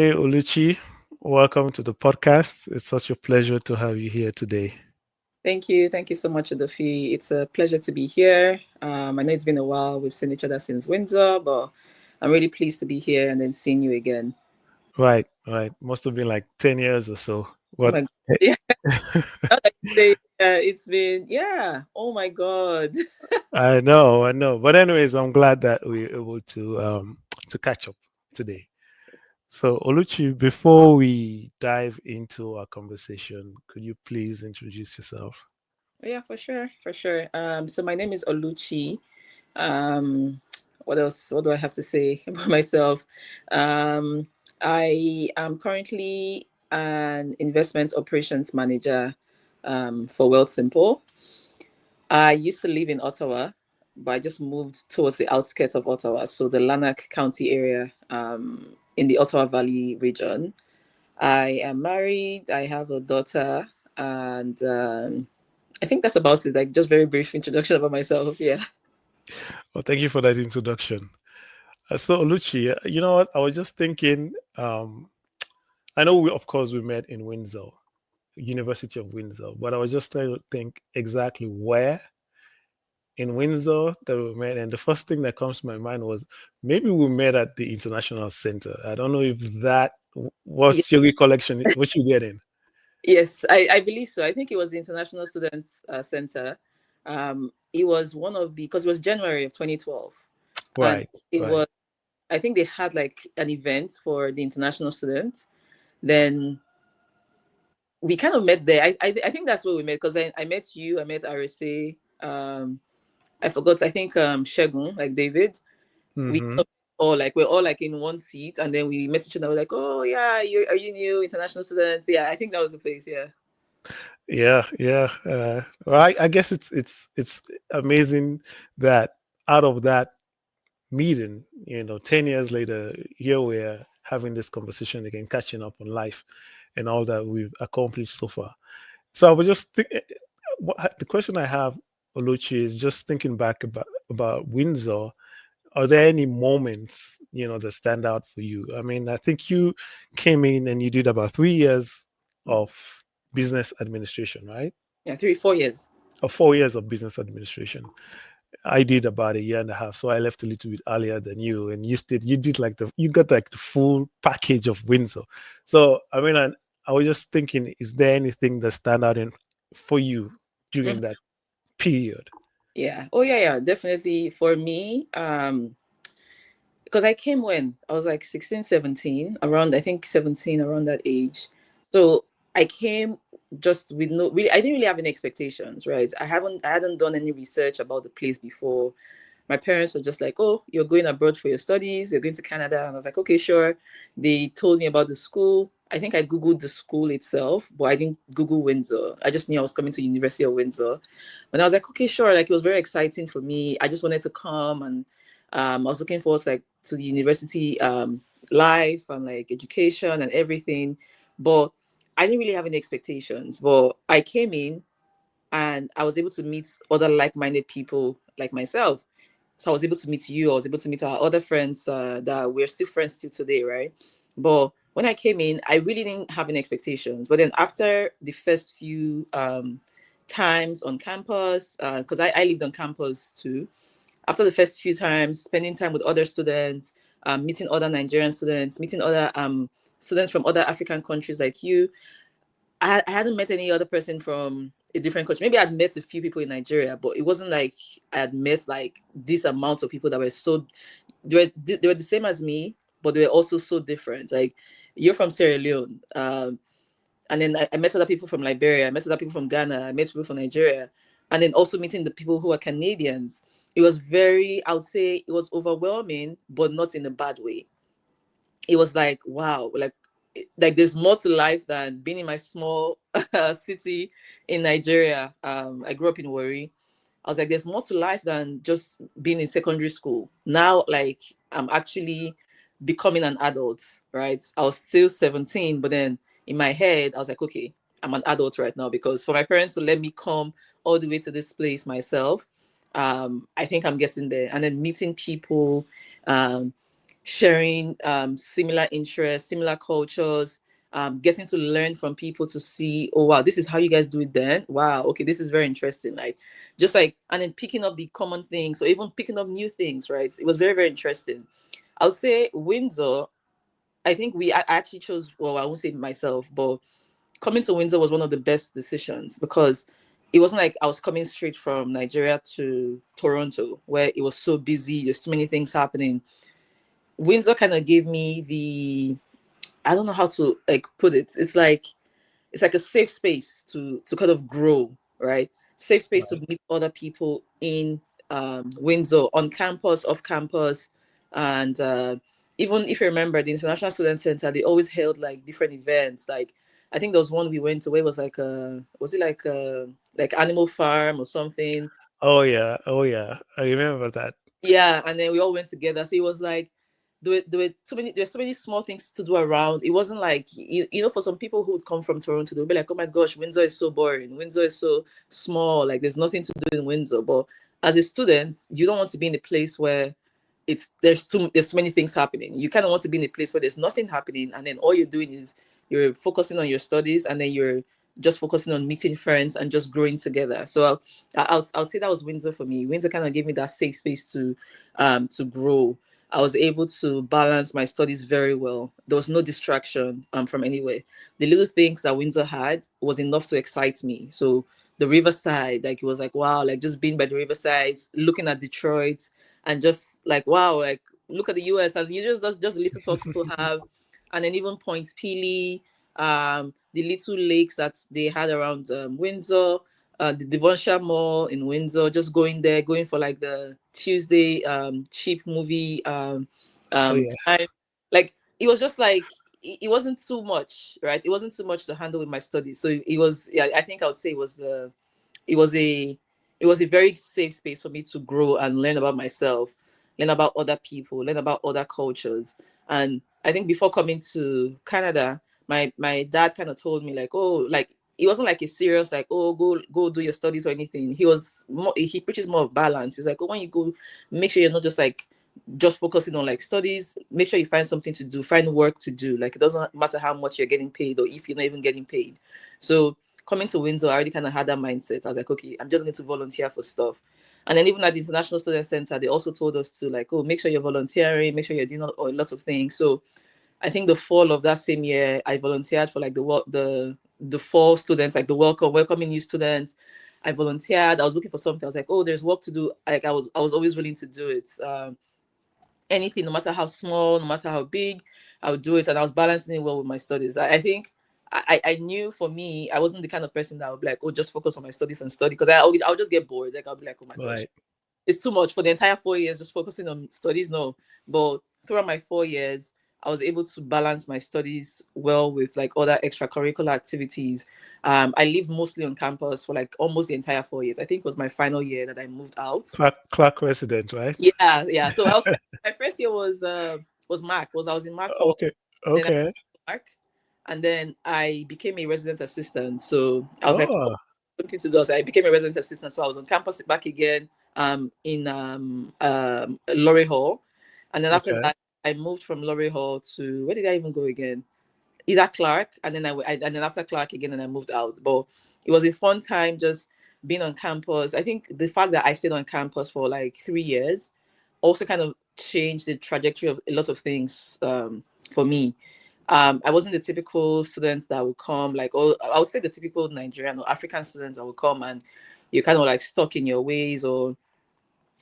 Hey, Oluchi, welcome to the podcast. It's such a pleasure to have you here today. Thank you. Thank you so much, Adofi. It's a pleasure to be here. I know it's been a while. We've seen each other since Windsor, but I'm really pleased to be here and then seeing you again. Right, right. Must have been like 10 years or so. Oh What? my God. Yeah. Now that you say, it's been, yeah. Oh my God. I know. But anyways, I'm glad that we're able to catch up today. So, Oluchi, before we dive into our conversation, could you please introduce yourself? Yeah, for sure. For sure. So my name is Oluchi. Um, what else? What do I have to say about myself? Um, I am currently an investment operations manager for Wealthsimple. I used to live in Ottawa, but I just moved towards the outskirts of Ottawa, so the Lanark County area in the Ottawa Valley region. I am married. I have a daughter, and I think that's about it. Like just very brief introduction about myself. Yeah. Well, thank you for that introduction. So, Oluchi, you know what? I was just thinking, I know of course, we met in Windsor, University of Windsor, but I was just trying to think exactly where in Windsor that we met. And the first thing that comes to my mind was maybe we met at the International Center. I don't know if that, Ye- what's your recollection, what you get in? Yes, I believe so. I think it was the International Students Center. It was one of the because it was January of 2012, and Right, it right. was I think they had like an event for the international students. Then we kind of met there. I think that's where we met because I met you, I met RSA. I forgot. I think Shegun, like David. We Hmm. all like we're all like in one seat, and then we met each other. We're like, oh yeah, are you new international students? Yeah, I think that was the place. Yeah. Yeah, yeah. Well, I guess it's amazing that out of that meeting, 10 years later, here we are having this conversation again, catching up on life and all that we've accomplished so far. So I was just the question I have, Oluchi, is just thinking back about Windsor. Are there any moments, that stand out for you? I mean, I think you came in and you did about 3 years of business administration, right? Yeah, 3 4 years. Or 4 years of business administration. I did about a year and a half, so I left a little bit earlier than you, and you did like you got like the full package of Windsor. So I mean, I was just thinking, is there anything that stand out in for you during Mhm. that period? Yeah. Oh yeah, yeah, definitely for me. Because I came when I was like 16, 17, around I think 17, around that age. So I came just with no really I didn't really have any expectations, right? I hadn't done any research about the place before. My parents were just like, oh, you're going abroad for your studies, you're going to Canada. And I was like, okay, sure. They told me about the school. I think I Googled the school itself, but I didn't Google Windsor. I just knew I was coming to University of Windsor. And I was like, okay, sure. Like it was very exciting for me. I just wanted to come and I was looking forward to like to the university life and like education and everything. But I didn't really have any expectations. But I came in and I was able to meet other like-minded people like myself. So I was able to meet you. I was able to meet our other friends that we're still friends till today, right? But when I came in, I really didn't have any expectations. But then after the first few times on campus, because I lived on campus too, after the first few times, spending time with other students, meeting other Nigerian students, meeting other students from other African countries like you, I hadn't met any other person from a different country. Maybe I'd met a few people in Nigeria, but it wasn't like I had met like this amount of people that were so they were the same as me, but they were also so different. Like you're from Sierra Leone, and then I met other people from Liberia, I met other people from Ghana, I met people from Nigeria, and then also meeting the people who are Canadians. It was very, I would say, it was overwhelming, but not in a bad way. It was like wow, like there's more to life than being in my small city in Nigeria. I grew up in Wari. I was like, there's more to life than just being in secondary school. Now, like, I'm actually becoming an adult, right? I was still 17, but then in my head, I was like, okay, I'm an adult right now because for my parents to let me come all the way to this place myself, I think I'm getting there. And then meeting people, um, sharing similar interests, similar cultures, getting to learn from people to see, oh wow, this is how you guys do it then. Wow, okay, this is very interesting. Like just like, and then picking up the common things or even picking up new things, right? It was very, very interesting. I'll say Windsor, I think I actually chose, well, I won't say myself, but coming to Windsor was one of the best decisions because it wasn't like I was coming straight from Nigeria to Toronto where it was so busy, there's too many things happening. Windsor kind of gave me the, I don't know how to like put it. It's like a safe space to kind of grow, right? Safe space to Right. meet other people in Windsor, on campus, off campus, and even if you remember, the International Student Center, they always held like different events. Like I think there was one we went to where it was like was it like Animal Farm or something? Oh yeah. Oh yeah. I remember that. Yeah, and then we all went together. So it was like there's so many small things to do around. It wasn't like you know, for some people who would come from Toronto, they'll be like, oh my gosh, Windsor is so boring. Windsor is so small. Like there's nothing to do in Windsor. But as a student, you don't want to be in a place where there's too many things happening. You kind of want to be in a place where there's nothing happening, and then all you're doing is you're focusing on your studies, and then you're just focusing on meeting friends and just growing together. So I'll say that was Windsor for me. Windsor kind of gave me that safe space to grow. I was able to balance my studies very well. There was no distraction from anywhere. The little things that Windsor had was enough to excite me. So the riverside, like it was like wow, like just being by the riverside, looking at Detroit, and just like wow, like look at the US, and you just the little thoughts people have, and then even Point Peely, the little lakes that they had around Windsor, the Devonshire Mall in Windsor, just going there, going for like the Tuesday cheap movie Oh yeah. time. Like it was just like it wasn't too much, right? It wasn't too much to handle with my studies. So it was, yeah, I think I would say it was a it was a very safe space for me to grow and learn about myself, learn about other people, learn about other cultures. And I think before coming to Canada, my dad kind of told me like, oh, like it wasn't like a serious like, oh, go do your studies or anything. He preaches more of balance. He's like, oh, when you go, make sure you're not just like just focusing on like studies. Make sure you find something to do, find work to do. Like it doesn't matter how much you're getting paid or if you're not even getting paid. So coming to Windsor, I already kind of had that mindset. I was like, okay, I'm just going to volunteer for stuff. And then even at the International Student Center, they also told us to like, oh, make sure you're volunteering, make sure you're doing a lot of things. So I think the fall of that same year, I volunteered for like the fall students, like the welcoming new students. I volunteered. I was looking for something. I was like, oh, there's work to do. Like I was always willing to do it. Anything, no matter how small, no matter how big, I would do it. And I was balancing it well with my studies. I think I knew for me, I wasn't the kind of person that would be like, oh, just focus on my studies and study. Because I would just get bored. Like I'll be like, oh my gosh, Right. it's too much for the entire 4 years just focusing on studies. No. But throughout my 4 years, I was able to balance my studies well with like other extracurricular activities. I lived mostly on campus for like almost the entire 4 years. I think it was my final year that I moved out. Clark resident, right? Yeah, yeah. So my first year was Mac. Was I was in Mac for Okay. then I Okay. Mac, and then I became a resident assistant. So I was like, oh, Oh, something to do. So I became a resident assistant. So I was on campus back again, in Laurie Hall, and then after okay. that I moved from Laurie Hall to, where did I even go again? Either Clark, and then and then after Clark again, and I moved out. But it was a fun time just being on campus. I think the fact that I stayed on campus for like 3 years also kind of changed the trajectory of a lot of things for me. I wasn't the typical students that would come, like, oh, I would say the typical Nigerian or African students that would come and you're kind of like stuck in your ways, or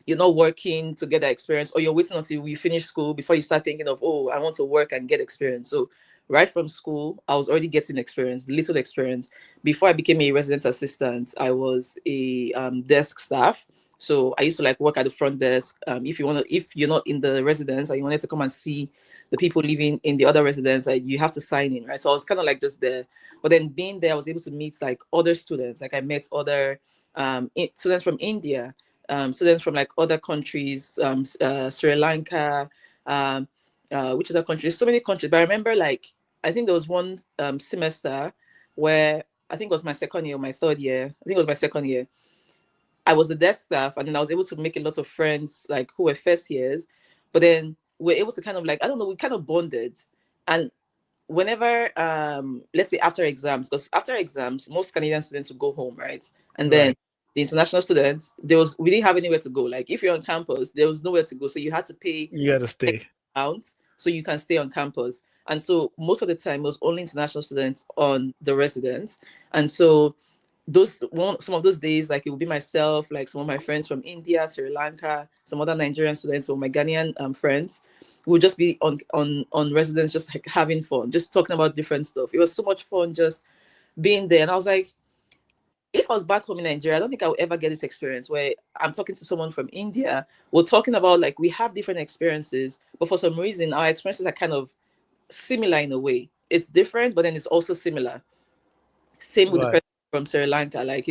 you're not working to get that experience, or you're waiting until you finish school before you start thinking of, oh, I want to work and get experience. So right from school, I was already getting experience, little experience. Before I became a resident assistant, I was a desk staff. So I used to like work at the front desk. If you're not in the residence and you wanted to come and see the people living in the other residence, like, you have to sign in, right? So I was kind of like just there. But then being there, I was able to meet like other students. Like I met other students from India, students from like other countries, Sri Lanka, which other countries? So many countries. But I remember like I think there was one semester where I think it was my second year or my third year. I think it was my second year. I was the desk staff, and then I was able to make a lot of friends like who were first years. But then we're able to kind of like, I don't know, we kind of bonded. And whenever let's say after exams, because after exams most Canadian students would go home, right? And then Right. the international students, we didn't have anywhere to go. Like if you're on campus, there was nowhere to go, so you had to pay You got to stay. amount so you can stay on campus. And so most of the time it was only international students on the residence. And so some of those days, like it would be myself, like some of my friends from India, Sri Lanka, some other Nigerian students, or my Ghanaian friends, would just be on residence, just like having fun, just talking about different stuff. It was so much fun just being there. And I was like, if I was back home in Nigeria, I don't think I would ever get this experience where I'm talking to someone from India. We're talking about, like, we have different experiences, but for some reason our experiences are kind of similar in a way. It's different, but then it's also similar. Same with the Right. person from Sri Lanka. Like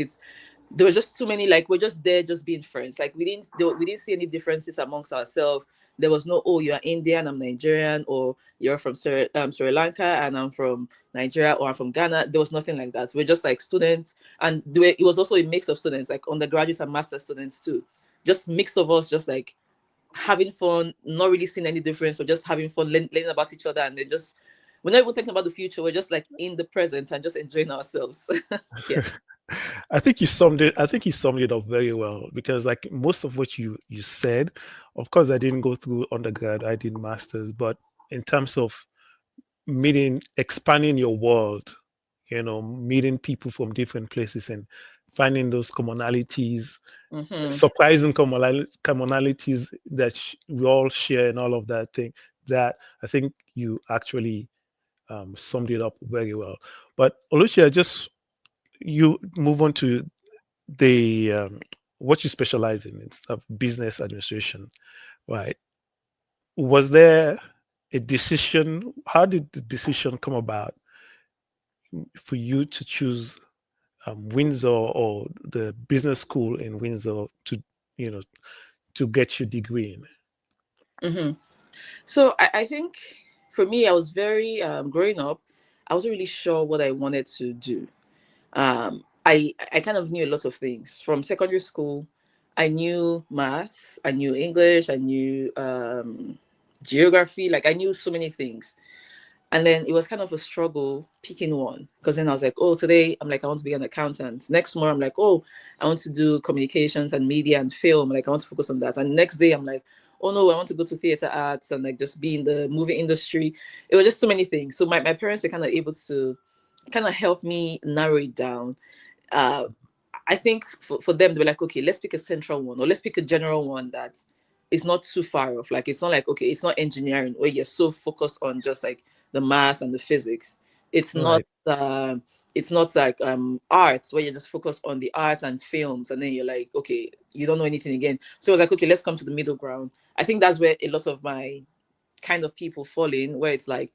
there was just too many, like we're just there just being friends. Like we didn't see any differences amongst ourselves. There was no, oh, you're Indian, I'm Nigerian, or you're from Sri Lanka and I'm from Nigeria, or I'm from Ghana. There was nothing like that. We're just like students. And it was also a mix of students, like undergraduate and master students too. Just mix of us, just like having fun, not really seeing any difference, but just having fun, learning about each other. And then just, we're not even thinking about the future. We're just like in the present and just enjoying ourselves. Yeah. I think you summed it. I think you summed it up very well because, like most of what you said, of course, I didn't go through undergrad. I did masters, but in terms of meeting, expanding your world, meeting people from different places and finding those commonalities, Mm-hmm. surprising commonalities that we all share and all of that thing. That I think you actually summed it up very well. But Oluchi, you move on to the what you specialize in stuff, business administration, right? Was there a decision? How did the decision come about for you to choose Windsor or the business school in Windsor to, you know, to get your degree in? Mm-hmm. So I think for me, I was very growing up, I wasn't really sure what I wanted to do. I kind of knew a lot of things from secondary school. I knew maths, I knew English, I knew geography. Like I knew so many things. And then it was kind of a struggle picking one, because then I was like, oh, today I'm like, I want to be an accountant. Next tomorrow I'm like, oh, I want to do communications and media and film. Like I want to focus on that. And next day I'm like, oh no, I want to go to theater arts and like just be in the movie industry. It was just so many things. So my parents were kind of able to kind of help me narrow it down. uh, I think for them, they were like, okay, let's pick a central one, or let's pick a general one that is not too far off. Like, it's not like, okay, it's not engineering where you're so focused on just like the maths and the physics. It's not, Right. it's not like arts where you're just focused on the art and films. And then you're like, okay, you don't know anything again. So I was like, okay, let's come to the middle ground. I think that's where a lot of my kind of people fall in, where it's like,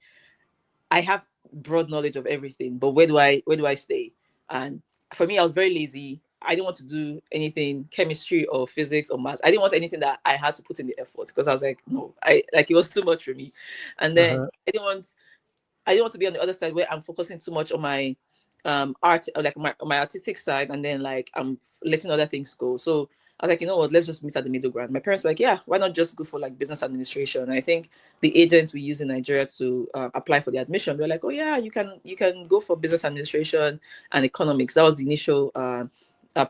I have broad knowledge of everything, but where do I stay? And for me, I was very lazy. I didn't want to do anything chemistry or physics or maths. I didn't want anything that I had to put in the effort, because I was like, no, I like, it was too much for me. And then Uh-huh. I didn't want to be on the other side where I'm focusing too much on my art, or like my artistic side, and then like I'm letting other things go. So I was like, you know what, let's just meet at the middle ground. My parents were like, yeah, why not just go for like business administration? And I think the agents we use in Nigeria to apply for the admission, they're like, oh yeah, you can go for business administration and economics. That was the initial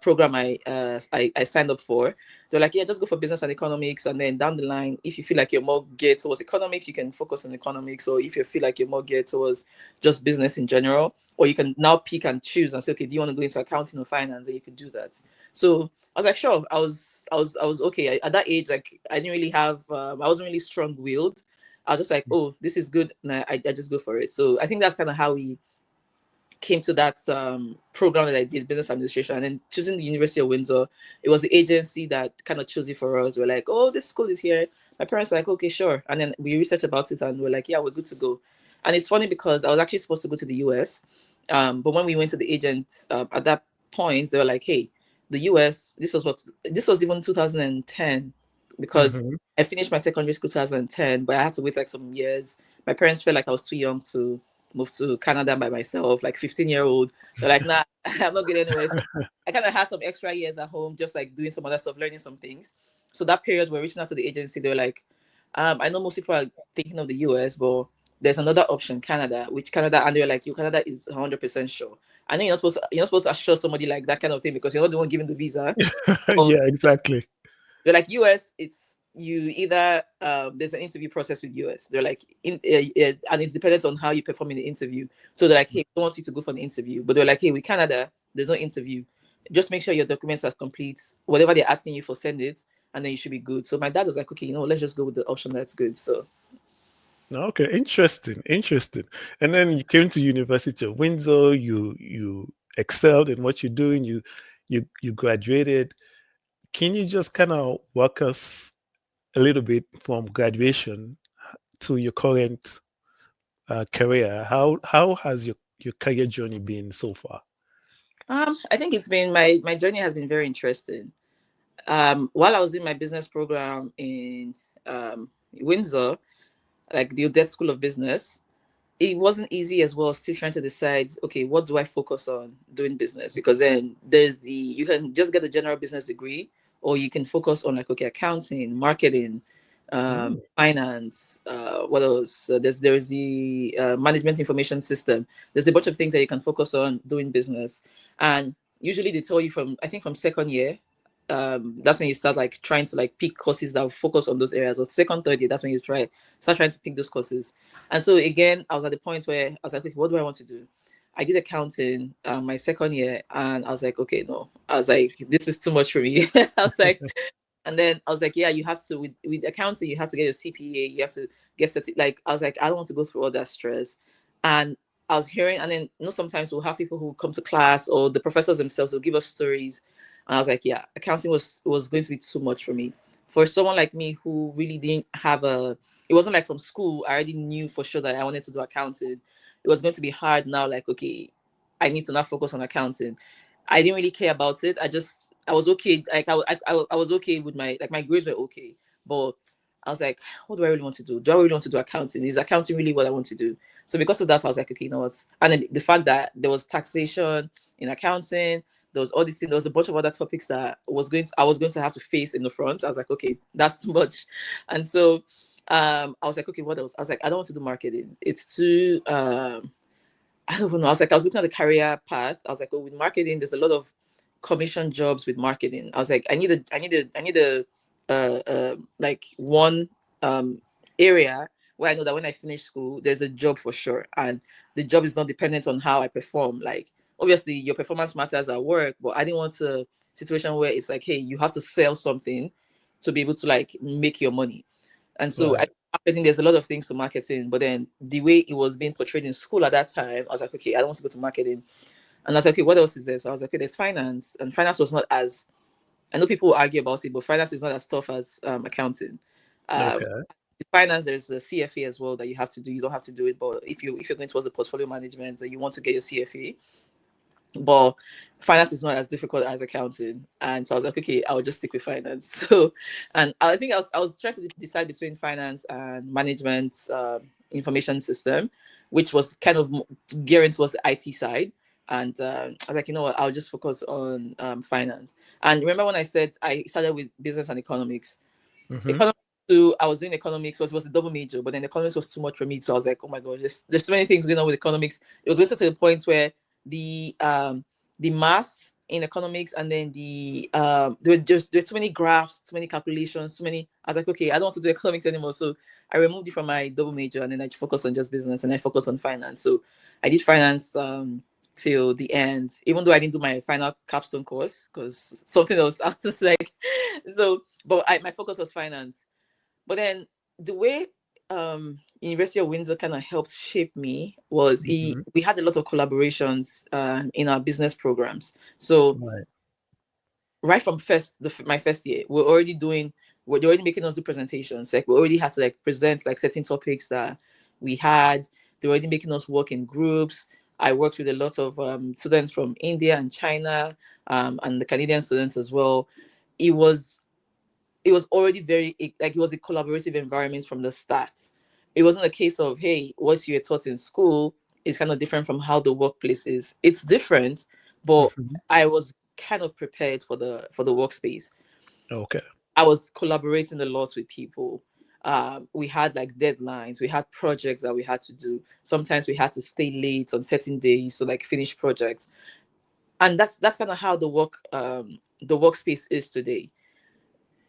program I signed up for. They're like, yeah, just go for business and economics, and then down the line, if you feel like you're more geared towards economics, you can focus on economics. Or if you feel like you're more geared towards just business in general, or you can now pick and choose and say, okay, do you want to go into accounting or finance? And you can do that. So I was like, sure. I was okay. At that age, like I didn't really have, I wasn't really strong-willed. I was just like, oh, this is good, and I just go for it. So I think that's kind of how we came to that program that I did, business administration. And then choosing the University of Windsor, it was the agency that kind of chose it for us. We're like, oh, this school is here. My parents were like, okay, sure. And then we researched about it and we're like, yeah, we're good to go. And it's funny because I was actually supposed to go to the US. But when we went to the agents at that point, they were like, hey, the US, this was even 2010, because Hmm. I finished my secondary school 2010, but I had to wait like some years. My parents felt like I was too young to moved to Canada by myself, like 15-year-old. They're like, nah, I'm not getting anywhere. So I kind of had some extra years at home, just like doing some other stuff, learning some things. So that period, we're reaching out to the agency. They were like, I know most people are thinking of the US, but there's another option, Canada, which Canada, and they're like, you Canada is 100% sure. I know you're not supposed to assure somebody like that kind of thing because you're not the one giving the visa. But Yeah, exactly. they're like US, it's you either there's an interview process with US. They're like and it's dependent on how you perform in the interview. So they're like, hey, we want you to go for the interview, but they're like, hey, with Canada, there's no interview. Just make sure your documents are complete. Whatever they're asking you for, send it, and then you should be good. So my dad was like, okay, let's just go with the option that's good. So Okay, interesting, interesting. And then you came to University of Windsor. You excelled in what you're doing. You graduated. Can you just kind of walk us a little bit from graduation to your current career? How has your career journey been so far? I think it's been my journey has been very interesting. While I was in my business program in Windsor, like the Odette School of Business, it wasn't easy as well. Still trying to decide, okay, what do I focus on doing business? Because then you can just get a general business degree, or you can focus on like, okay, accounting, marketing, Mm, finance. What else? There's the management information system. There's a bunch of things that you can focus on doing business, and usually they tell you from, I think, from second year. That's when you start like trying to like pick courses that will focus on those areas. Or second, third year, that's when you start trying to pick those courses. And so again, I was at the point where I was like, okay, what do I want to do? I did accounting my second year, and I was like, okay, no. I was like, this is too much for me. I was like, and then I was like, yeah, you have to with accounting, you have to get your CPA, you have to like I was like, I don't want to go through all that stress. And I was hearing, and then sometimes we'll have people who come to class or the professors themselves will give us stories. And I was like, yeah, accounting was going to be too much for me. For someone like me who really didn't have it wasn't like from school, I already knew for sure that I wanted to do accounting. It was going to be hard now, like, okay, I need to now focus on accounting. I didn't really care about it. I was okay. Like I was okay with my grades were okay, but I was like, what do I really want to do? Do I really want to do accounting? Is accounting really what I want to do? So because of that, I was like, okay, you know what? And then the fact that there was taxation in accounting, there was all these things, there was a bunch of other topics that I was going to have to face in the front. I was like, okay, that's too much. And so I was like, okay, what else? I was like, I don't want to do marketing. It's too I don't know. I was looking at the career path. I was like, oh, with marketing, there's a lot of commission jobs with marketing. I was like, I need a, like one area where I know that when I finish school, there's a job for sure, and the job is not dependent on how I perform. Like, obviously, your performance matters at work, but I didn't want a situation where it's like, hey, you have to sell something to be able to like make your money. And so right. I think there's a lot of things to marketing, but then the way it was being portrayed in school at that time, I was like, okay, I don't want to go to marketing. And I was like, okay, what else is there? So I was like, okay, there's finance. And finance was not as, I know people will argue about it, but finance is not as tough as accounting. Um, Okay. finance, there's a CFA as well that you have to do. You don't have to do it, but if you're going towards the portfolio management and you want to get your CFA, but finance is not as difficult as accounting. And so I was like, okay, I'll just stick with finance. So, and I think I was trying to decide between finance and management information system, which was kind of gearing towards the IT side. And I was like, you know what, I'll just focus on finance. And remember when I said I started with business and economics? Hmm. Economics too, I was doing economics, so it was a double major, but then economics was too much for me. So I was like, oh my god, there's too many things going on with economics. It was going to the point where the maths in economics and then there's too many graphs, too many calculations, too many. I was like, okay, I don't want to do economics anymore. So I removed it from my double major and then I focused on just business and I focused on finance. So I did finance till the end, even though I didn't do my final capstone course because something else. I was just like, so but my focus was finance. But then the way University of Windsor kind of helped shape me was Hmm. we had a lot of collaborations in our business programs. So Right. right from my first year, they're already making us do presentations. Like we already had to like present like certain topics that we had. They're already making us work in groups. I worked with a lot of students from India and China, and the Canadian students as well. It was it was already like it was a collaborative environment from the start. It wasn't a case of, hey, what you were taught in school is kind of different from how the workplace is. It's different, but Hmm. I was kind of prepared for the workspace. Okay. I was collaborating a lot with people. We had like deadlines, we had projects that we had to do. Sometimes we had to stay late on certain days to like finish projects, and that's kind of how the workspace is today.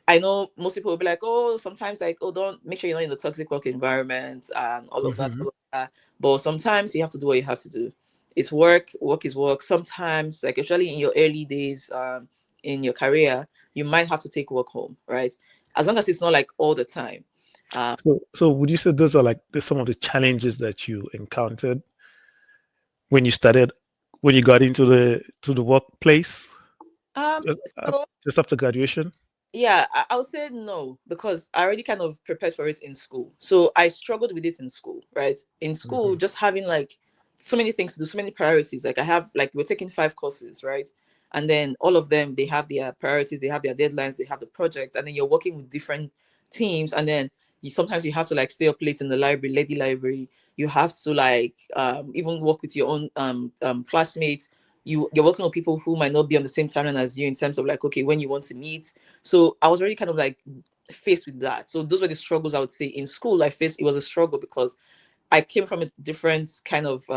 I know most people will be like, oh, sometimes like, oh, don't make sure you're not in the toxic work environment and all of that, Hmm. all of that. But sometimes you have to do what you have to do. It's work, work is work. Sometimes, like especially in your early days, in your career, you might have to take work home, right? As long as it's not like all the time. Um, So would you say those are like some of the challenges that you encountered when you started, when you got into the workplace um, just, so just after graduation? Yeah, I would say no because I already kind of prepared for it in school. So I struggled with this in school, right? In school, Hmm. just having like so many things to do, so many priorities. Like I have, like we're taking 5 courses, right? And then all of them, they have their priorities, they have their deadlines, they have the projects, and then you're working with different teams. And then sometimes you have to like stay up late in the library, lady library. You have to like even work with your own classmates. You're working with people who might not be on the same timeline as you in terms of like, okay, when you want to meet. So I was already kind of like faced with that. So those were the struggles I would say in school. I faced it was a struggle because I came from a different kind of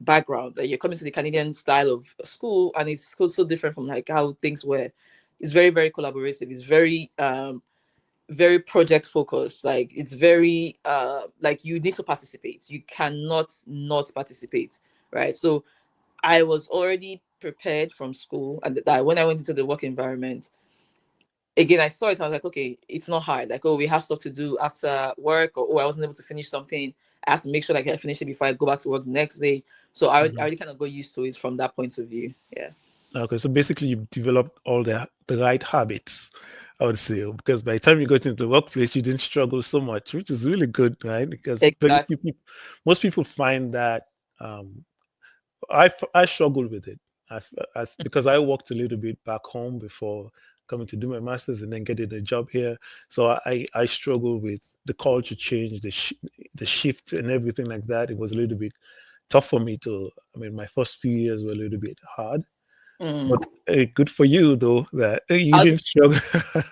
background. Like you're coming to the Canadian style of school, and it's so different from like how things were. It's very very collaborative. It's very project focused. Like it's very like you need to participate. You cannot not participate, right? So I was already prepared from school, and that when I went into the work environment, again, I saw it. I was like, okay, it's not hard. Like, oh, we have stuff to do after work, or oh, I wasn't able to finish something. I have to make sure that I finish it before I go back to work the next day. So I Hmm. already kind of got used to it from that point of view. Yeah, Okay, so basically you've developed all the right habits, I would say, because by the time you got into the workplace, you didn't struggle so much, which is really good, right? Because very exactly. few people, most people find that um, I struggled with it. Because I worked a little bit back home before coming to do my masters and then getting a job here. So I struggled with the culture change, the shift and everything like that. It was a little bit tough for me to. I mean, my first few years were a little bit hard, but Mm. good for you though that you I was didn't struggle.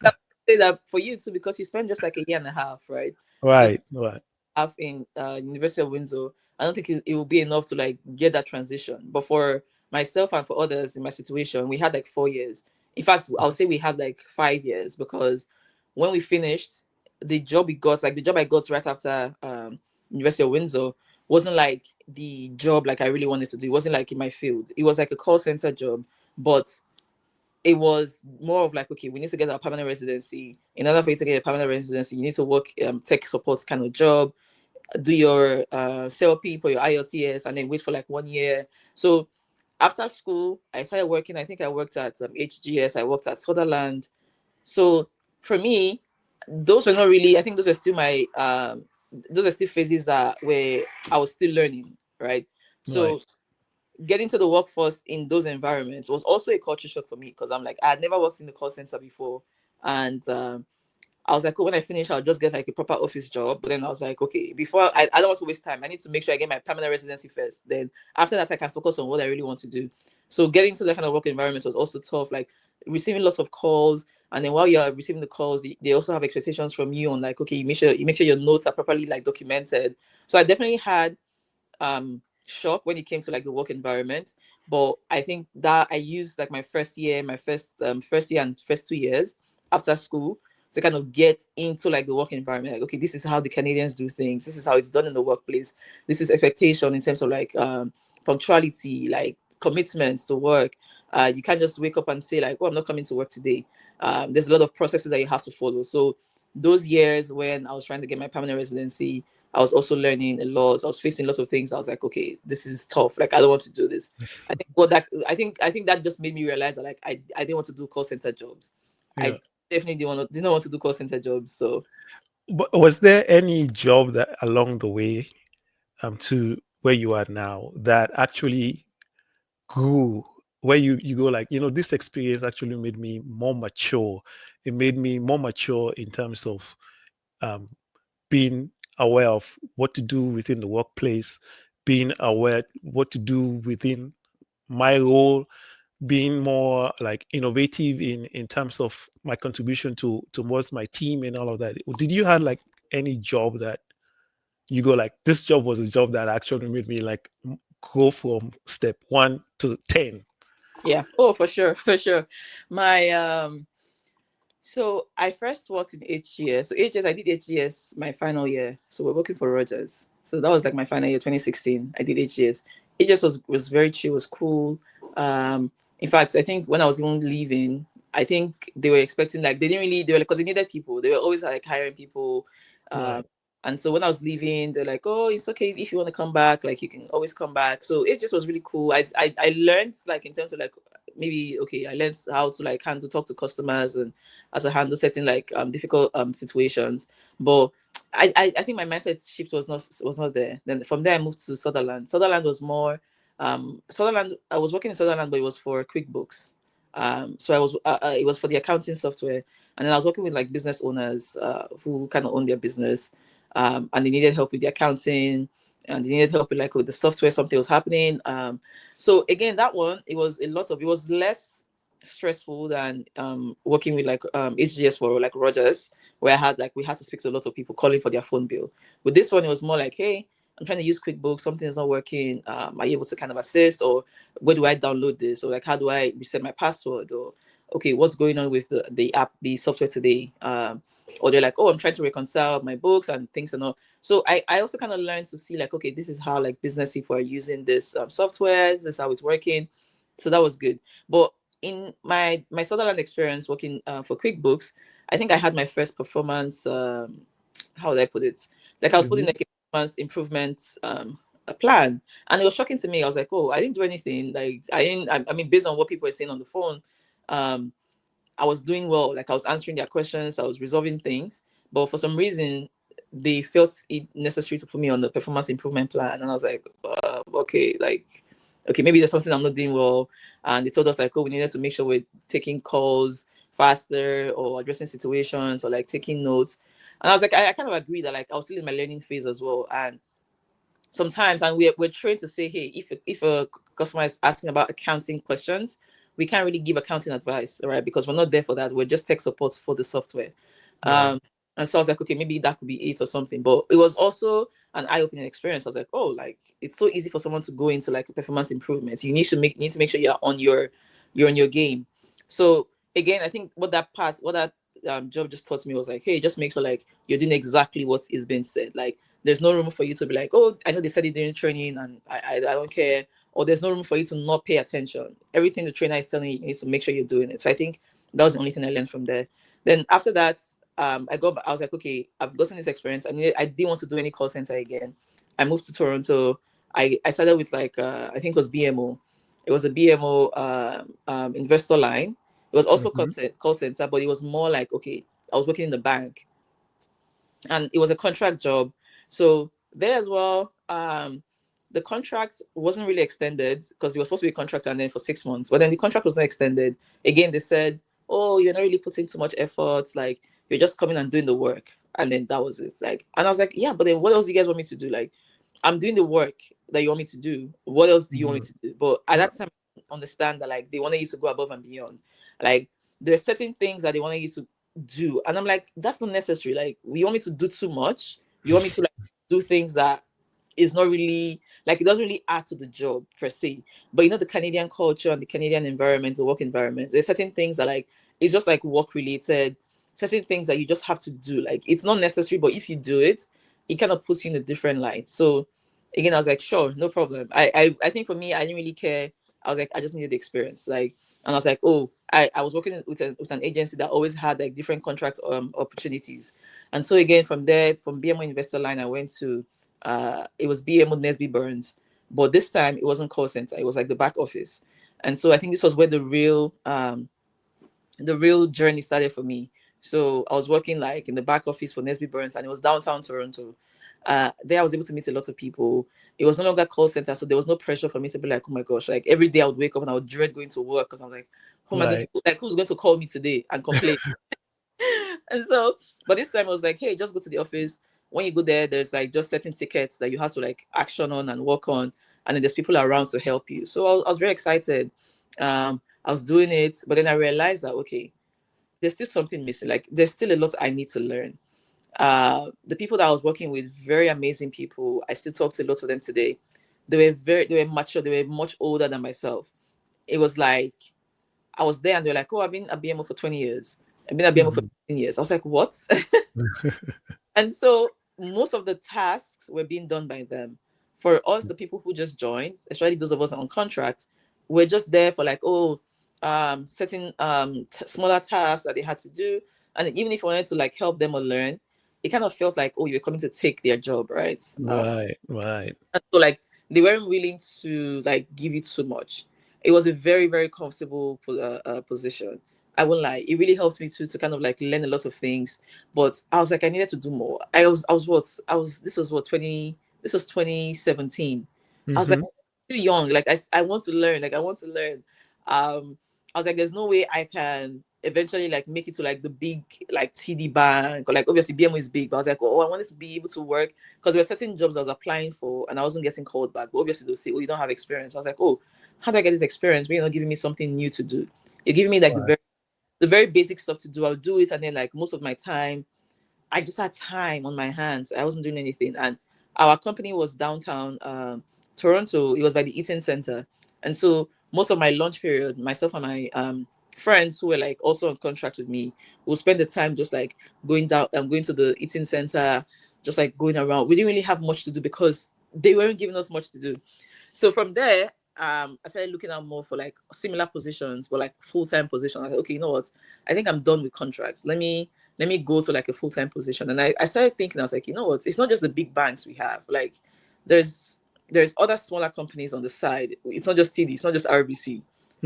gonna say that for you too, because you spent just like a year and a half, right? So Right, right. have in University of Windsor, I don't think it will be enough to like get that transition. But for myself and for others in my situation, we had like 4 years. In fact, I'll say we had like 5 years because when we finished, the job we got, like the job I got right after University of Windsor, wasn't like the job like I really wanted to do. It wasn't like in my field. It was like a call center job, but it was more of like, okay, we need to get a permanent residency. In order for you to get a permanent residency, you need to work tech support kind of job, do your CLP for your IELTS, and then wait for like 1 year. So after school, I started working. I think I worked at HGS. I worked at Sutherland. So for me, those were not really. I think those were still my. Those are still phases that where I was still learning, right? Right. So getting to the workforce in those environments was also a culture shock for me because I'm like I had never worked in the call center before, and I was like, oh, when I finish, I'll just get like a proper office job. But then I was like, okay, before I don't want to waste time. I need to make sure I get my permanent residency first. Then after that, I can focus on what I really want to do. So getting to that kind of work environment was also tough. Like receiving lots of calls, and then while you're receiving the calls, they also have expectations from you on like, okay, you make sure your notes are properly like documented. So I definitely had shock when it came to like the work environment, but I think that I used like my first year, my first year and first 2 years after school to kind of get into like the work environment. Like, okay, this is how the Canadians do things. This is how it's done in the workplace. This is expectation in terms of like punctuality, like commitments to work. You can't just wake up and say like, oh, I'm not coming to work today. There's a lot of processes that you have to follow. So those years when I was trying to get my permanent residency, I was also learning a lot. I was facing lots of things. I was like, okay, this is tough. Like, I don't want to do this. I think that just made me realize that like I didn't want to do call center jobs. Yeah. I definitely didn't want to do call center jobs. So But was there any job that along the way to where you are now that actually grew, where you go like, this experience actually made me more mature. It made me more mature in terms of um, being aware of what to do within the workplace, being aware what to do within my role, being more like innovative in terms of my contribution to towards my team and all of that. Did you have like any job that you go like, this job was a job that actually made me like go from step 1 to 10? Yeah. Oh, for sure, for sure. My So I first worked in HGS. So HGS, I did HGS my final year. So we're working for Rogers. So that was like my final year, 2016. I did HGS. HGS was very chill, was cool. In fact, I think when I was even leaving, I think they were expecting like they were like, because they needed people. They were always like hiring people. Um, Right. and so when I was leaving, they're like, "Oh, it's okay if you want to come back. Like you can always come back." So it just was really cool. I learned like in terms of like maybe okay, I learned how to like handle talk to customers and as a handle certain like difficult situations. But I think my mindset shift was not there. Then from there I moved to Sutherland. Sutherland was more Sutherland. I was working in Sutherland, but it was for QuickBooks. So I was it was for the accounting software, and then I was working with like business owners who kind of own their business, and they needed help with the accounting, and they needed help with like with the software. Something was happening. So again, that one it was less stressful than working with like HGS for like Rogers, where we had to speak to a lot of people calling for their phone bill. With this one, it was more like, hey, I'm trying to use QuickBooks, something is not working. Are you able to kind of assist, or where do I download this, or like how do I reset my password, or okay, what's going on with the app, the software today? Or they're like, oh, I'm trying to reconcile my books and things and all. So I also kind of learned to see like, okay, this is how like business people are using this software. This is how it's working. So that was good. But in my Sutherland experience working for QuickBooks, I think I had my first performance. How would I put it? Like I was putting Hmm. like a performance improvement a plan, and it was shocking to me. I was like, oh, I didn't do anything. Like I didn't. I mean, based on what people were saying on the phone, um, I was doing well. Like I was answering their questions, I was resolving things, but for some reason they felt it necessary to put me on the performance improvement plan, and I was like, okay, like, okay, maybe there's something I'm not doing well. And they told us like, oh, we needed to make sure we're taking calls faster or addressing situations or like taking notes. And I was like, I kind of agree that like I was still in my learning phase as well, and sometimes and we're trained to say hey if a customer is asking about accounting questions we can't really give accounting advice, right? Because we're not there for that. We're just tech support for the software. Right. um and so I was like, okay, maybe that could be it or something. But it was also an eye-opening experience. I was like, oh, like it's so easy for someone to go into like performance improvements. You need to make sure you're on your game. So again, I think what that job just taught me was like, hey, just make sure like you're doing exactly what is being said. Like there's no room for you to be like, oh, I know they said it during training and I don't care. Or there's no room for you to not pay attention. Everything the trainer is telling you, you need to make sure you're doing it. So I think that was the only thing I learned from there. Then after that, I was like, okay, I've gotten this experience. I didn't want to do any call center again. I moved to Toronto. I started with like, I think it was BMO. It was a BMO investor line. It was also Hmm. call center, but it was more like, okay, I was working in the bank and it was a contract job. So there as well, the contract wasn't really extended because it was supposed to be a contract and then for 6 months. But then the contract was not extended. Again, they said, "Oh, you're not really putting too much effort. Like you're just coming and doing the work." And then that was it. Like, and I was like, "Yeah, but then what else do you guys want me to do? Like, I'm doing the work that you want me to do. What else do you want Hmm. me to do?" But at that time, I understand that like they wanted you to go above and beyond. Like there's certain things that they wanted you to do, and I'm like, that's not necessary. Like, you want me to do too much? You want me to like do things that is not really like it doesn't really add to the job per se. But you know, the Canadian culture and the Canadian environment, the work environment, there's certain things that like it's just like work related, certain things that you just have to do. Like it's not necessary, but if you do it, it kind of puts you in a different light. So again, I was like, sure, no problem. I think for me, I didn't really care. I was like, I just needed the experience. Like, and I was like, oh, I was working with an agency that always had like different contract opportunities. And so again, from there, from BMO Investor Line, I went to it was BMO Nesby Burns, but this time it wasn't call center. It was like the back office. And so I think this was where the real journey started for me. So I was working like in the back office for Nesby Burns, and it was downtown Toronto. There I was able to meet a lot of people. It was no longer call center, so there was no pressure for me to be like, oh my gosh, like every day I would wake up and I would dread going to work because I'm like, who am I going to Right. like? Who's going to call me today and complain? And so, but this time I was like, hey, just go to the office. When you go there, there's like just certain tickets that you have to like action on and work on, and then there's people around to help you. So I was very excited. I was doing it, but then I realized that okay, there's still something missing. Like there's still a lot I need to learn. The people that I was working with, very amazing people. I still talk to a lot of them today. They were mature, they were much older than myself. It was like I was there and they were like, oh, I've been at BMO for 20 years. I've been at BMO for Mhm. 15 years. I was like, what? And so most of the tasks were being done by them. For us, the people who just joined, especially those of us on contract, we're just there for like, oh, certain smaller tasks that they had to do. And even if we wanted to like help them or learn, it kind of felt like, oh, you're coming to take their job, right? Right, right. And so like they weren't willing to like give you too much. It was a very very comfortable position. I won't lie. It really helped me to kind of like learn a lot of things. But I was like I needed to do more. This was what 2017. I was like Hmm. too young. Like I want to learn. Like I want to learn. I was like there's no way I can eventually like make it to like the big like TD bank or like obviously BMO is big, but I was like, oh, I wanted to be able to work because there were certain jobs I was applying for and I wasn't getting called back. But obviously they'll say, oh, you don't have experience. I was like, oh, how do I get this experience? But you're not giving me something new to do. You're giving me like Right. the very basic stuff to do. I'll do it, and then like most of my time, I just had time on my hands. I wasn't doing anything, and our company was downtown Toronto. It was by the Eaton Center, and so most of my lunch period, myself and my friends who were like also on contract with me, will spend the time just like going down and going to the Eaton Center, just like going around. We didn't really have much to do because they weren't giving us much to do. So from there, I started looking out more for like similar positions, but like full-time position. I said, okay, you know what? I think I'm done with contracts. Let me go to like a full-time position. And I started thinking, I was like, you know what? It's not just the big banks we have. Like there's there's other smaller companies on the side. It's not just TD, it's not just RBC,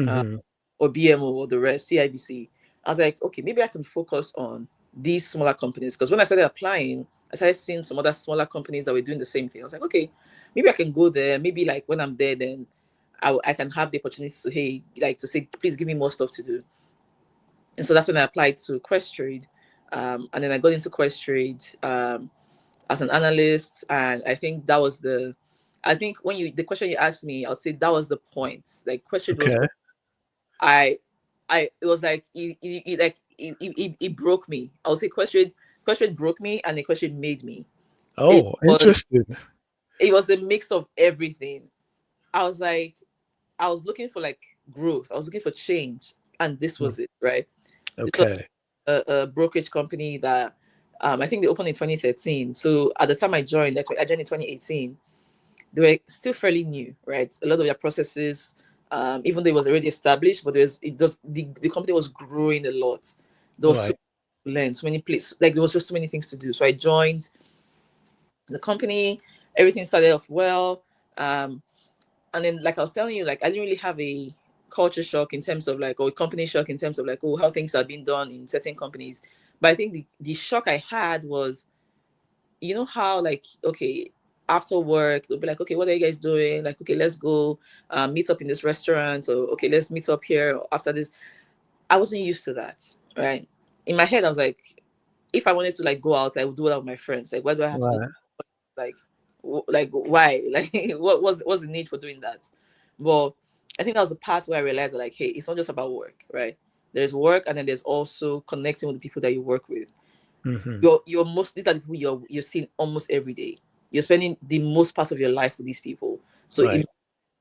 uh, Hmm. or BMO or the rest, CIBC. I was like, okay, maybe I can focus on these smaller companies. Because when I started applying, I started seeing some other smaller companies that were doing the same thing. I was like, okay, maybe I can go there. Maybe like when I'm there, then I can have the opportunity to hey, like to say, please give me more stuff to do. And so that's when I applied to Questrade. And then I got into Questrade as an analyst. And I think that was I think when the question you asked me, I'll say that was the point. Like Questrade was, Okay. I, it was like, it broke me. I would say Questrade broke me and the Questrade made me. It Oh, was, interesting. it was a mix of everything. I was like, I was looking for like growth. I was looking for change, and this Mm. was it, right? This was Okay. a brokerage company that I think they opened in 2013. So at the time I joined, I joined in 2018. They were still fairly new, right? A lot of their processes, even though it was already established, but the company was growing a lot. There was so Right. much to learn, so many places, like there was just so many things to do. So I joined the company. Everything started off well. And then like I was telling you, like I didn't really have a culture shock in terms of like or company shock in terms of like oh how things are being done in certain companies. But I think the shock I had was you know how like okay after work they'll be like okay what are you guys doing like okay let's go meet up in this restaurant or okay let's meet up here after this. I wasn't used to that, right? In my head I was like if I wanted to like go out I would do it with my friends. Like why do I have to do Right. like like why like what's the need for doing that. But I think that was the part where I realized that like hey it's not just about work, right? There's work and then there's also connecting with the people that you work with. Hmm. You're most these are the people you're seeing almost every day. You're spending the most part of your life with these people, so it Right. means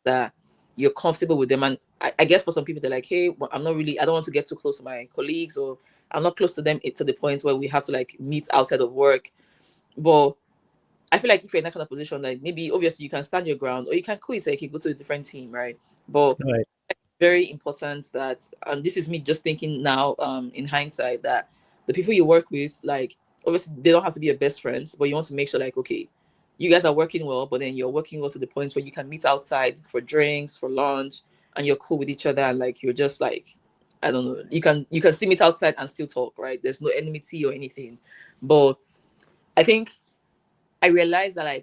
that you're comfortable with them. And I guess for some people they're like hey well, I don't want to get too close to my colleagues or I'm not close to them to the point where we have to like meet outside of work. But I feel like if you're in that kind of position, like maybe obviously you can stand your ground or you can quit, like you can go to a different team, right? But Right. very important that this is me just thinking now in hindsight that the people you work with, like obviously they don't have to be your best friends, but you want to make sure like okay, you guys are working well, but then you're working well to the point where you can meet outside for drinks, for lunch, and you're cool with each other and like you're just like I don't know, you can still meet outside and still talk, right? There's no enmity or anything. But I think I realized that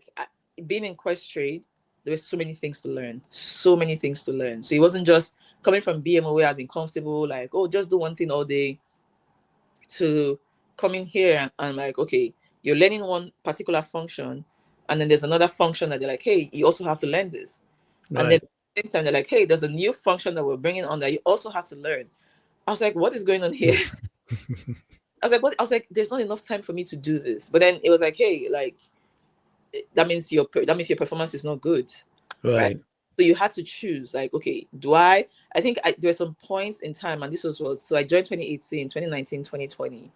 being in Quest Trade, there were so many things to learn, so many things to learn. So it wasn't just coming from BMO where I've been comfortable, like oh just do one thing all day, to coming here and like okay, you're learning one particular function, and then there's another function that they're like hey, you also have to learn this, and then Right. at the same time they're like hey, there's a new function that we're bringing on that you also have to learn. I was like, what is going on here? I was like, what? I was like, there's not enough time for me to do this. But then it was like, hey, like that means your performance is not good, right? Right. So you had to choose, like, okay, I think there were some points in time, and this was so I joined 2018, 2019, 2020.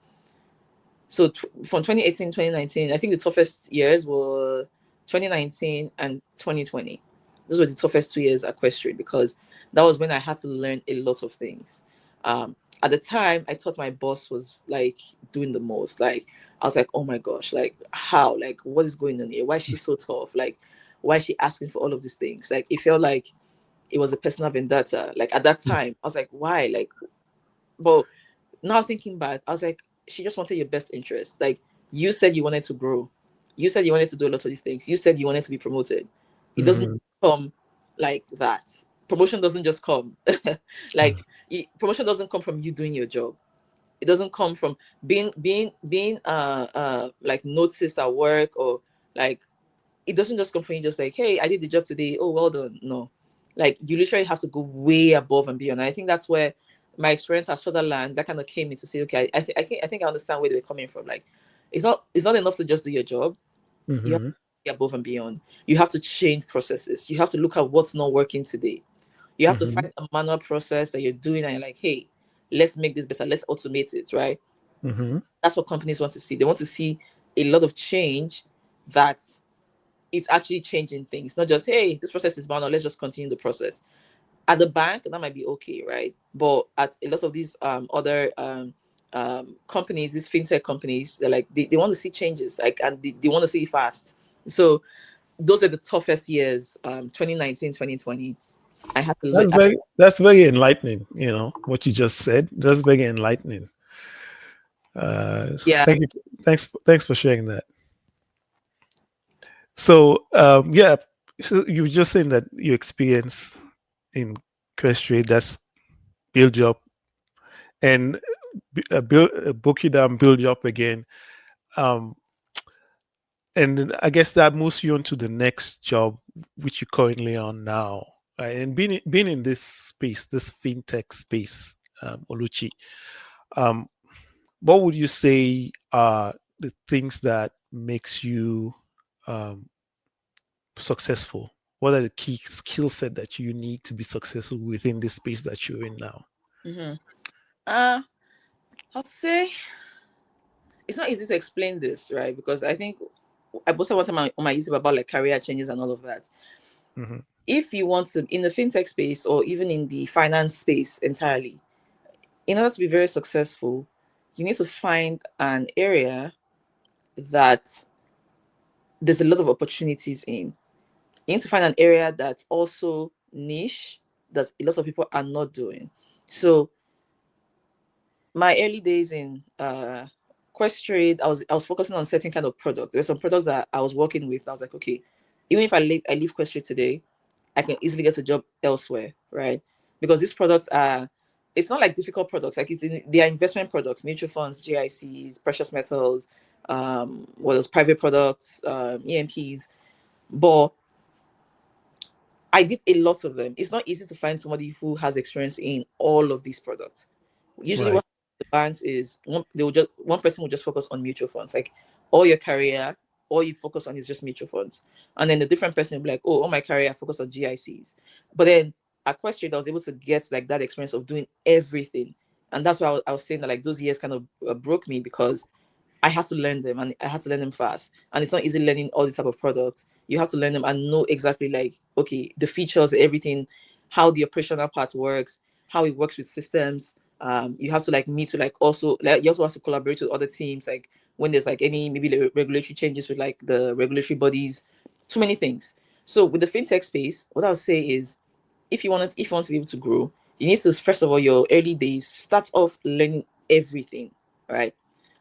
So from 2018, 2019, I think the toughest years were 2019 and 2020. Those were the toughest 2 years at Questry, because that was when I had to learn a lot of things. At the time, I thought my boss was like doing the most. Like, I was like, oh my gosh, like, how? Like, what is going on here? Why is she so tough? Like, why is she asking for all of these things? Like, it felt like it was a personal vendetta. Like, at that time, I was like, why? Like, but now thinking back, I was like, she just wanted your best interest. Like, you said you wanted to grow. You said you wanted to do a lot of these things. You said you wanted to be promoted. It doesn't Mm-hmm. come like that. Promotion doesn't just come. Like, promotion doesn't come from you doing your job. It doesn't come from being like noticed at work, or like, it doesn't just come from you just like, hey, I did the job today. Oh, well done. No, like, you literally have to go way above and beyond. And I think that's where my experience at Sutherland, that kind of came in to say, okay, I think I understand where they're coming from. Like, it's not enough to just do your job. You have to Mm-hmm. be above and beyond. You have to change processes. You have to look at what's not working today. You have to Mm-hmm. find a manual process that you're doing, and you're like, hey, let's make this better. Let's automate it, right? Mm-hmm. That's what companies want to see. They want to see a lot of change, that it's actually changing things, not just, hey, this process is bound, or let's just continue the process. At the bank, that might be okay, right? But at a lot of these other companies, these fintech companies, they're like, they want to see changes, like, and they want to see it fast. So those are the toughest years, 2019, 2020. I had to learn. That's very enlightening. What you just said. That's very enlightening. Yeah. Thank you. Thanks for sharing that. So yeah, so you were just saying that your experience in Questry, that's build you up and book you down, build you up again. Um, and then I guess that moves you on to the next job, which you're currently on now, right? And being in this space, this fintech space, Oluchi, um, what would you say are the things that makes you um, successful? What are the key skill set that you need to be successful within this space that you're in now? Mm-hmm. uh I'll say it's not easy to explain this, right? Because I think I posted one time on my YouTube about like career changes and all of that. Hmm. If you want to, in the fintech space, or even in the finance space entirely, in order to be very successful, you need to find an area that there's a lot of opportunities in. You need to find an area that's also niche, that a lot of people are not doing. So my early days in Quest Trade, I was focusing on certain kind of product. There's some products that I was working with. I was like, okay, even if I leave Quest Trade today, I can easily get a job elsewhere, right? Because these products are, it's not like difficult products. Like, they are investment products, mutual funds, GICs, precious metals, what else, private products, EMPs. But I did a lot of them. It's not easy to find somebody who has experience in all of these products. Usually, Right. what the banks is, one person will just focus on mutual funds. Like, all your career, all you focus on is just mutual funds, and then the different person will be like, oh, all my career I focus on GICs. But then at Question, I was able to get like that experience of doing everything, and that's why I was saying that like those years kind of broke me, because I had to learn them, and I had to learn them fast. And it's not easy learning all these type of products. You have to learn them and know exactly like, okay, the features, everything, how the operational part works, how it works with systems. You have to like meet with like also like you also have to collaborate with other teams, like when there's like any maybe the regulatory changes with like the regulatory bodies, too many things. So with the fintech space, what I would say is, if you want to be able to grow, you need to, first of all, your early days, start off learning everything, right?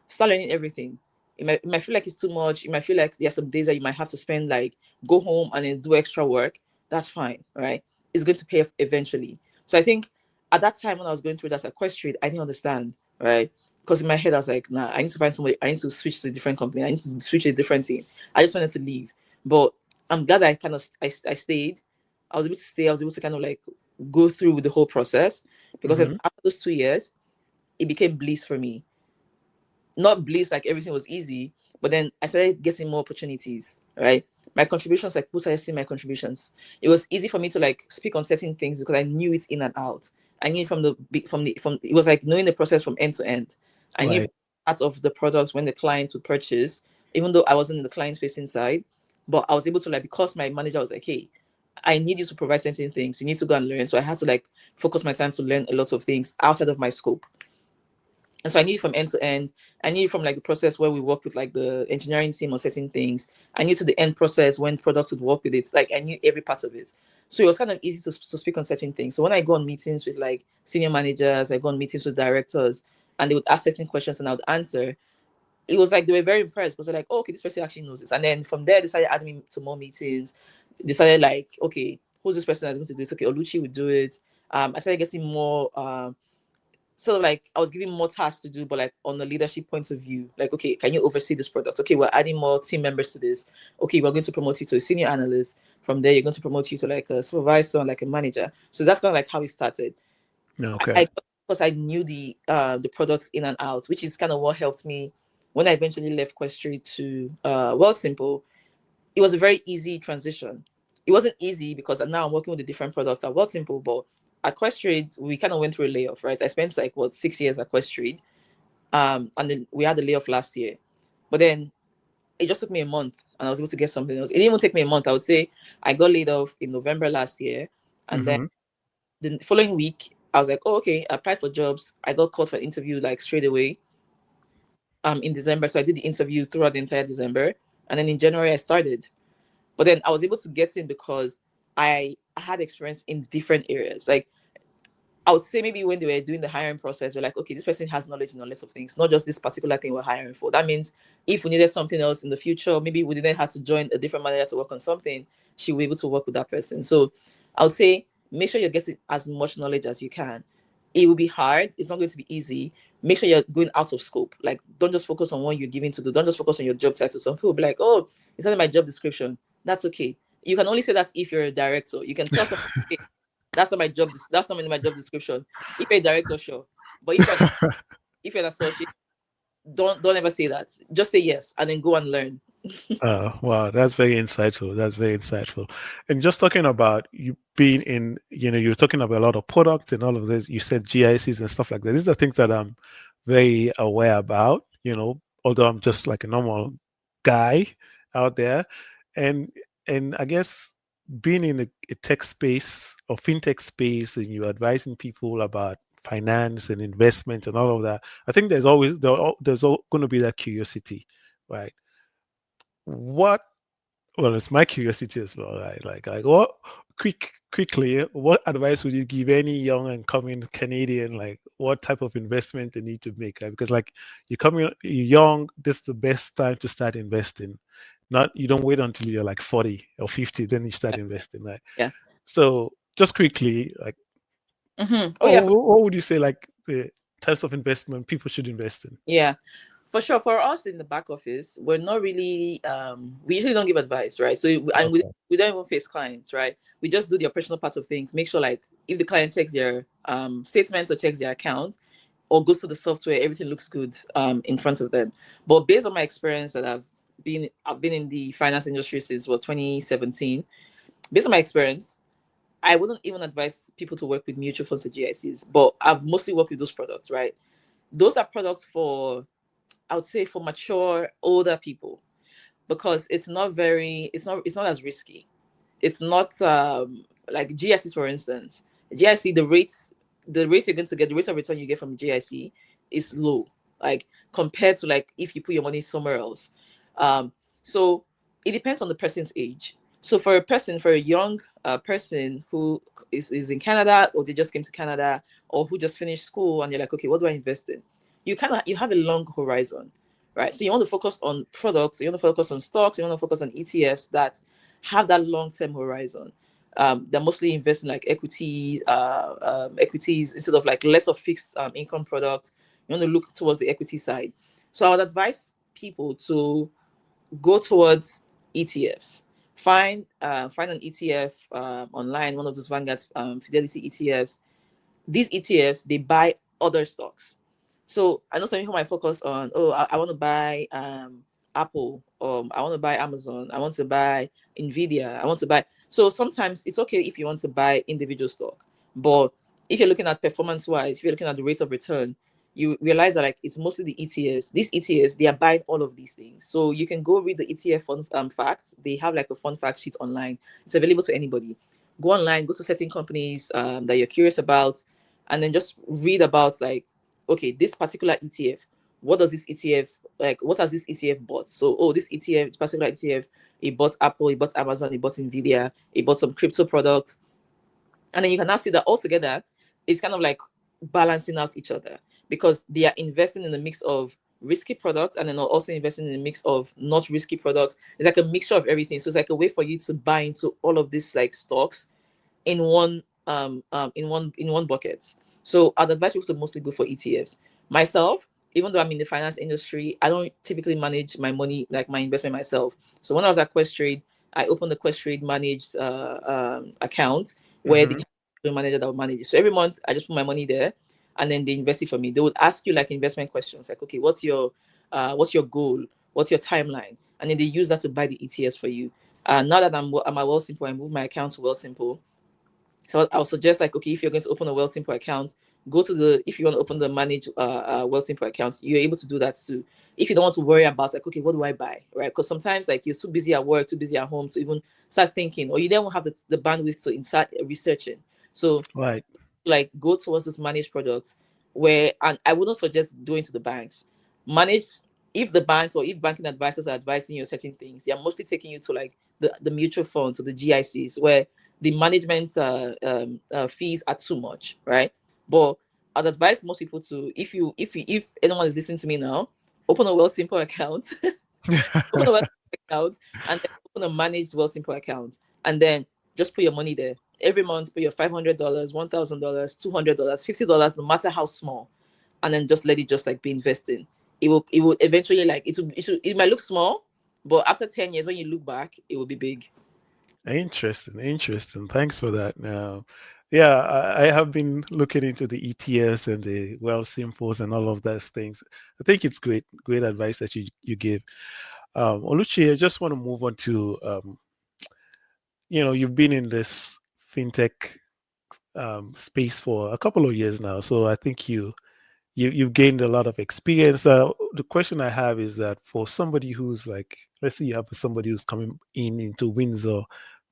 Start learning everything. It might feel like it's too much. It might feel like there are some days that you might have to spend like go home and then do extra work. That's fine, right? It's going to pay off eventually. So I think at that time when I was going through that equestrian, I didn't understand, right? Because in my head I was like, nah, I need to find somebody. I need to switch to a different company. I need to switch to a different team. I just wanted to leave, but I'm glad that I stayed. I was able to stay. I was able to kind of like go through with the whole process, because then Hmm. after those 2 years, it became bliss for me. not bliss, like everything was easy, but then I started getting more opportunities, right? My contributions, like people started seeing my contributions. It was easy for me to like speak on certain things because I knew it in and out. I knew it from it was like knowing the process from end to end. I knew Right. part of the products when the client would purchase, even though I wasn't in the client facing side, but I was able to like, because my manager was like, hey, I need you to provide certain things. You need to go and learn. So I had to like focus my time to learn a lot of things outside of my scope. And so I knew from end to end. I knew from like the process where we work with like the engineering team on certain things. I knew to the end process when products would work with it. Like I knew every part of it. So it was kind of easy to speak on certain things. So when I go on meetings with like senior managers, I go on meetings with directors, and they would ask certain questions and I would answer. It was like they were very impressed because they're like, oh, okay, this person actually knows this. And then from there, they started adding me to more meetings. They started like, okay, who's this person that's going to do this? Okay, Oluchi would do it. I started getting more sort of like I was giving more tasks to do, but like on the leadership point of view, like, okay, can you oversee this product? Okay, we're adding more team members to this. Okay, we're going to promote you to a senior analyst. From there, you're going to promote you to like a supervisor and like a manager. So that's kind of like how it started. Okay. Because I knew the products in and out, which is kind of what helped me when I eventually left Questry to Wealthsimple. It was a very easy transition. It wasn't easy because now I'm working with the different products at Wealthsimple, but at Questrade, we kind of went through a layoff, right? I spent like 6 years at Questrade, and then we had the layoff last year. But then it just took me a month, and I was able to get something else. It didn't even take me a month. I would say I got laid off in November last year, and then Mm-hmm. the following week I was like, oh, okay, I applied for jobs. I got called for an interview like straight away. In December, so I did the interview throughout the entire December, and then in January I started. But then I was able to get in because I had experience in different areas. Like I would say maybe when they were doing the hiring process, we're like, okay, this person has knowledge in a list of things, not just this particular thing we're hiring for. That means if we needed something else in the future, maybe we didn't have to join a different manager to work on something, she will be able to work with that person. So I would say make sure you're getting as much knowledge as you can. It will be hard. It's not going to be easy. Make sure you're going out of scope. Like, don't just focus on what you're given to do. Don't just focus on your job title. Some people will be like, oh, it's not in my job description. That's okay. You can only say that if you're a director. You can tell someone, okay, that's not my job. That's not in my job description. If you're a director, sure. But if you're an associate, don't ever say that. Just say yes and then go and learn. Wow, that's very insightful. That's very insightful. And just talking about you being in, you're talking about a lot of products and all of this. You said GICs and stuff like that. These are things that I'm very aware about, although I'm just like a normal guy out there. And and I guess being in a tech space or fintech space and you're advising people about finance and investment and all of that, I think there's going to be that curiosity, right? What Well, it's my curiosity as well, right? Like what quickly, what advice would you give any young and coming Canadian, like what type of investment they need to make, right? Because like you're young, this is the best time to start investing. Not you don't wait until you're like 40 or 50, then you start investing, right? Yeah. So just quickly, like Oh yeah, what would you say like the types of investment people should invest in? yeah. For sure. For us in the back office, we're not really we usually don't give advice, right? So and Okay. we don't even face clients, right? We just do the operational part of things. Make sure like if the client checks their statements or checks their account or goes to the software, everything looks good in front of them. But based on my experience that I've been in the finance industry since 2017. Based on my experience, I wouldn't even advise people to work with mutual funds or GICs, but I've mostly worked with those products, right? Those are products for, I would say, for mature, older people because it's not as risky. It's not like GICs, for instance. GIC, the rates you're going to get, the rate of return you get from GIC is low, like compared to like if you put your money somewhere else. So it depends on the person's age. So for a young person who is in Canada, or they just came to Canada, or who just finished school, and you're like, okay, what do I invest in? You have a long horizon, right? So you want to focus on products, you want to focus on stocks, you want to focus on ETFs that have that long-term horizon. They're mostly investing like equities instead of like less of fixed income products. You want to look towards the equity side. So I would advise people to go towards ETFs. Find an ETF online, one of those Vanguard Fidelity ETFs. These ETFs, they buy other stocks. So I know some people might focus on, oh, I want to buy Apple, I want to buy Amazon, I want to buy Nvidia, I want to buy. So sometimes it's okay if you want to buy individual stock, but if you're looking at performance wise, if you're looking at the rate of return, you realize that like it's mostly the ETFs. These ETFs, they are buying all of these things. So you can go read the ETF fun facts. They have like a fun fact sheet online. It's available to anybody. Go online, go to certain companies that you're curious about, and then just read about like, okay, this particular ETF, what does this ETF, like what has this ETF bought? So, oh, this ETF, this particular ETF, it bought Apple, it bought Amazon, it bought Nvidia, it bought some crypto products. And then you can now see that all together it's kind of like balancing out each other, because they are investing in a mix of risky products and then also investing in a mix of not risky products. It's like a mixture of everything. So it's like a way for you to buy into all of these like stocks in one bucket. So I'd advise people to mostly go for ETFs. Myself, even though I'm in the finance industry, I don't typically manage my money, like my investment myself. So when I was at Questrade, I opened the Questrade managed account where they Hmm. have a manager that will manage it. So every month I just put my money there, and then they invest it for me. They would ask you like investment questions, like, okay, what's your goal? What's your timeline? And then they use that to buy the ETFs for you. Now that I'm at Wealthsimple, I moved my account to Wealthsimple. So I'll suggest like, okay, if you're going to open a Wealthsimple account, go to the, if you want to open the manage Wealthsimple account, you're able to do that too. If you don't want to worry about like, okay, what do I buy, right? Because sometimes like you're too busy at work, too busy at home to even start thinking, or you don't have the bandwidth to start researching. So Right. like go towards those managed products where, and I wouldn't suggest doing to the banks. Manage, if the banks or if banking advisors are advising you certain things, they are mostly taking you to like the mutual funds or the GICs where the management fees are too much, right? But I'd advise most people to, if anyone is listening to me now, open a Wealthsimple account, open a Wealthsimple account, and then open a managed Wealthsimple account, and then just put your money there. Every month, put your $500, $1,000, $200, $50, no matter how small, and then just let it just like be investing. It will eventually like it might look small, but after 10 years, when you look back, it will be big. Interesting, interesting. Thanks for that. Now, yeah, I have been looking into the ETFs and the well simples and all of those things. I think it's great, great advice that you give. Oluchi, I just want to move on to you've been in this fintech space for a couple of years now, so I think you've gained a lot of experience. The question I have is that for somebody who's like, let's say you have somebody who's coming into Windsor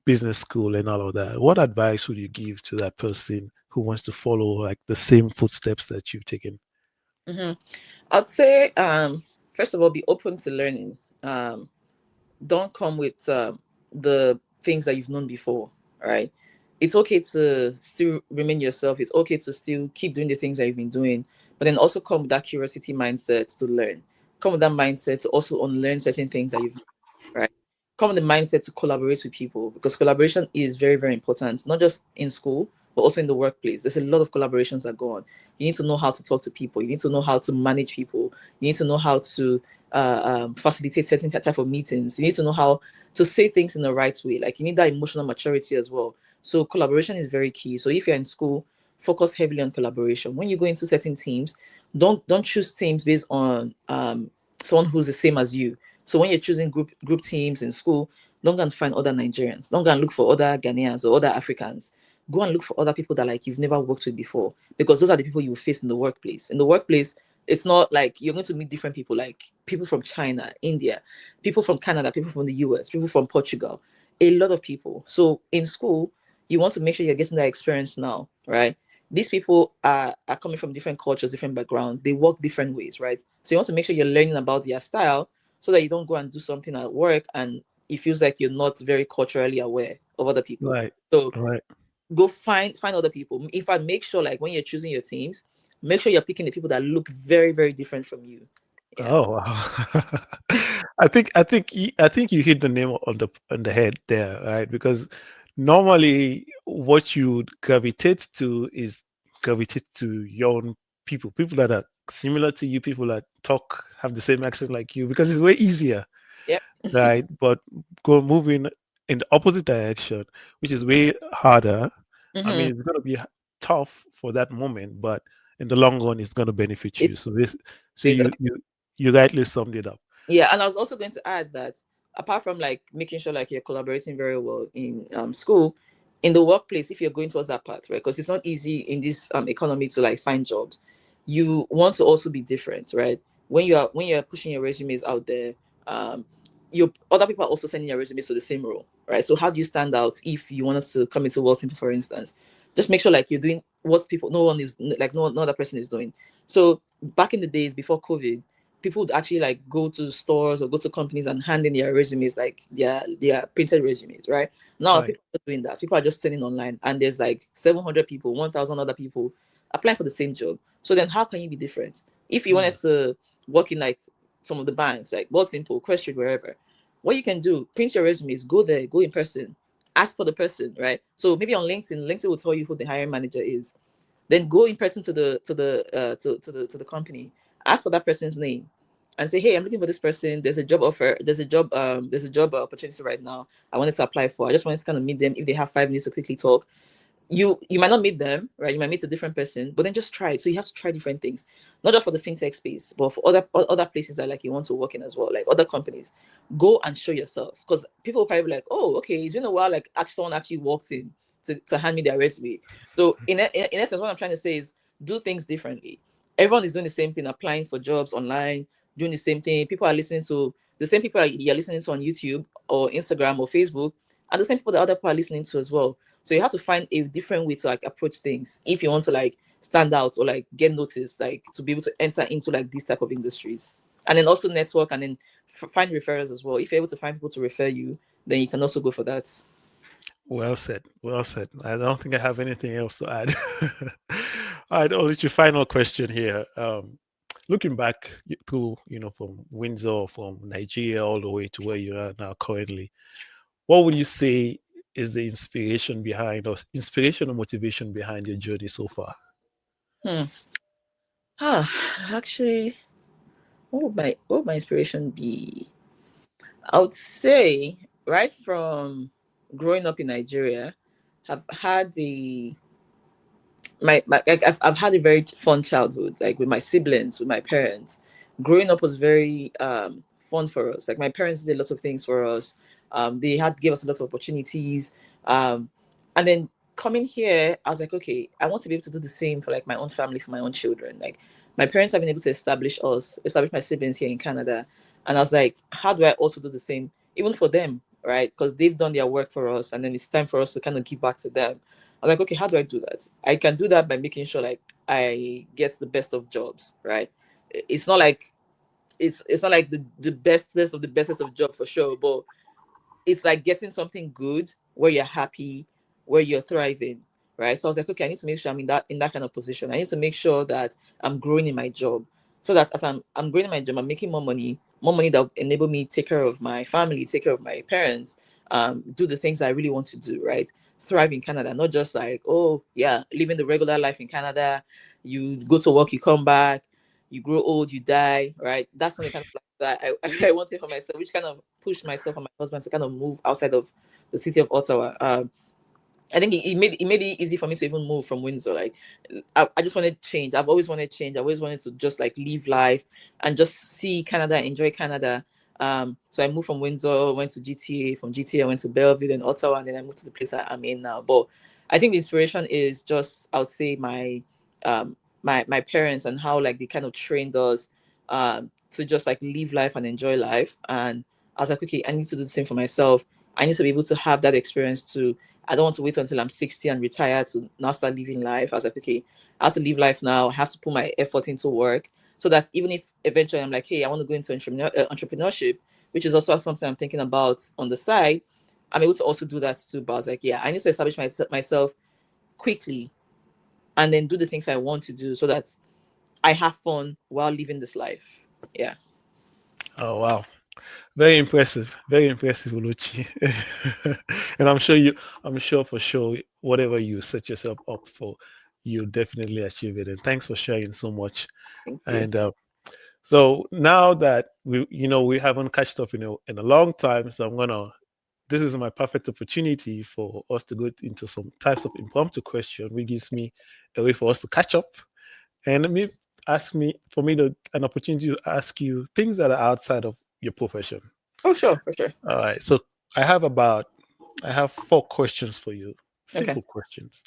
Business School and all of that, what advice would you give to that person who wants to follow like the same footsteps that you've taken? Hmm. I'd say, first of all, be open to learning. Don't come with the things that you've known before, right? It's okay to still remain yourself. It's okay to still keep doing the things that you've been doing, but then also come with that curiosity mindset to learn. Come with that mindset to also unlearn certain things that you've, right? Come with the mindset to collaborate with people, because collaboration is very, very important, not just in school, but also in the workplace. There's a lot of collaborations that go on. You need to know how to talk to people. You need to know how to manage people. You need to know how to facilitate certain type of meetings. You need to know how to say things in the right way. Like you need that emotional maturity as well. So collaboration is very key. So if you're in school, focus heavily on collaboration. When you go into certain teams, don't choose teams based on someone who's the same as you. So when you're choosing group teams in school, don't go and find other Nigerians. Don't go and look for other Ghanaians or other Africans. Go and look for other people that like you've never worked with before, because those are the people you will face in the workplace. In the workplace, it's not like you're going to meet different people, like people from China, India, people from Canada, people from the US, people from Portugal, a lot of people. So in school, you want to make sure you're getting that experience now, right? These people are coming from different cultures, different backgrounds. They work different ways, right? So you want to make sure you're learning about their style so that you don't go and do something at work and it feels like you're not very culturally aware of other people. Right, So right. go find other people. In fact, make sure like when you're choosing your teams, make sure you're picking the people that look very, very different from you. Yeah. Oh, wow. I think you hit the name on the head there, right? Because normally what you would gravitate to is gravitate to your own people, people that are similar to you, people that talk, have the same accent like you, because it's way easier, Yep. right? But go moving in the opposite direction, which is way harder. I Hmm. mean, it's gonna be tough for that moment, but in the long run is going to benefit It you. So this, so is. you rightly summed it up. Yeah, and I was also going to add that apart from like making sure like you're collaborating very well in school, in the workplace, if you're going towards that path, right? Because it's not easy in this economy to like find jobs. You want to also be different, right? When you're pushing your resumes out there, um, you other people are also sending their resumes to the same role, right? So how do you stand out if you wanted to come into Wealthsimple, for instance? Just make sure like you're doing what people no one is like no other person is doing. So back in the days before COVID, people would actually like go to stores or go to companies and hand in their resumes, like their printed resumes, right? Now Right. people are not doing that. People are just sending online, and there's like 700 people, 1,000 other people applying for the same job. So then, how can you be different? If you wanted Mm. to work in like some of the banks, like Wealthsimple, Question, wherever, what you can do, print your resumes, go there, go in person, ask for the person, right? So maybe on LinkedIn, LinkedIn will tell you who the hiring manager is. Then go in person to the company, ask for that person's name, and say, "Hey, I'm looking for this person. There's a job offer. There's a job opportunity right now. I wanted to apply for. I just wanted to kind of meet them if they have 5 minutes to quickly talk." You might not meet them, right? You might meet a different person, but then just try it. So you have to try different things, not just for the fintech space, but for other places that like you want to work in as well, like other companies. Go and show yourself, because people will probably be like, "Oh, okay, it's been a while. Like, actually, someone actually walked in to hand me their resume." So in essence, what I'm trying to say is do things differently. Everyone is doing the same thing, applying for jobs online, doing the same thing. People are listening to the same people you're listening to on YouTube or Instagram or Facebook, and the same people that other people are listening to as well. So you have to find a different way to like approach things if you want to like stand out or like get noticed, like to be able to enter into like these type of industries. And then also network, and then find referrals as well. If you're able to find people to refer you, then you can also go for that. Well said. Well said. I don't think I have anything else to add. All right, Oluchi, final question here. Looking back through, from Windsor, from Nigeria, all the way to where you are now currently, what would you say is the inspiration behind, or inspiration or motivation behind your journey so far? Hmm. Actually, what would my inspiration be? I would say right from growing up in Nigeria, have had the my like I've had a very fun childhood, like with my siblings, with my parents. Growing up was very fun for us. Like my parents did a lot of things for us. They had gave us a lot of opportunities. um and then coming here, I was like, okay, I want to be able to do the same for like my own family, for my own children. Like my parents have been able to establish my siblings here in Canada, and I was like, how do I also do the same even for them, right? Because they've done their work for us, and then it's time for us to kind of give back to them. I was like, okay, how do I do that? I can do that by making sure like I get the best of jobs, right? It's not like it's not like the bestest of the bestest of job for sure, but it's like getting something good where you're happy, where you're thriving, right? So I was like, okay, I need to make sure I'm in that kind of position. I need to make sure that I'm growing in my job, so that as I'm growing in my job, I'm making more money that will enable me to take care of my family, take care of my parents, do the things I really want to do, right? Thrive in Canada, not just like, oh yeah, living the regular life in Canada. You go to work, you come back, you grow old, you die, right? That's not the kind of life that I wanted for myself, which kind of pushed myself and my husband to kind of move outside of the city of Ottawa. I think it made it easy for me to even move from Windsor. Like I just wanted change. I've always wanted change. I always wanted to just like live life and just see Canada, enjoy Canada. So I moved from Windsor, went to GTA. From GTA, I went to Belleville and Ottawa, and then I moved to the place I'm in now. But I think the inspiration is just, I would say, um my parents, and how like they kind of trained us to just like live life and enjoy life. And I was like, okay, I need to do the same for myself. I need to be able to have that experience too. I don't want to wait until I'm 60 and retire to now start living life. I was like, okay, I have to live life now. I have to put my effort into work, so that even if eventually I'm like, hey, I want to go into entrepreneurship, which is also something I'm thinking about on the side, I'm able to also do that too. But I was like, yeah, I need to establish myself quickly, and then do the things I want to do, so that I have fun while living this life. Yeah. Oh wow. Very impressive, Oluchi. And I'm sure for sure, whatever you set yourself up for, you'll definitely achieve it. And thanks for sharing so much. Thank you. And so now that we haven't catched up in a long time, so this is my perfect opportunity for us to go into some types of impromptu question, which gives me a way for us to catch up And let me ask me for me to an opportunity to ask you things that are outside of your profession. Oh, sure, for sure. All right. So I have about I have 4 questions for you. Okay. Simple questions.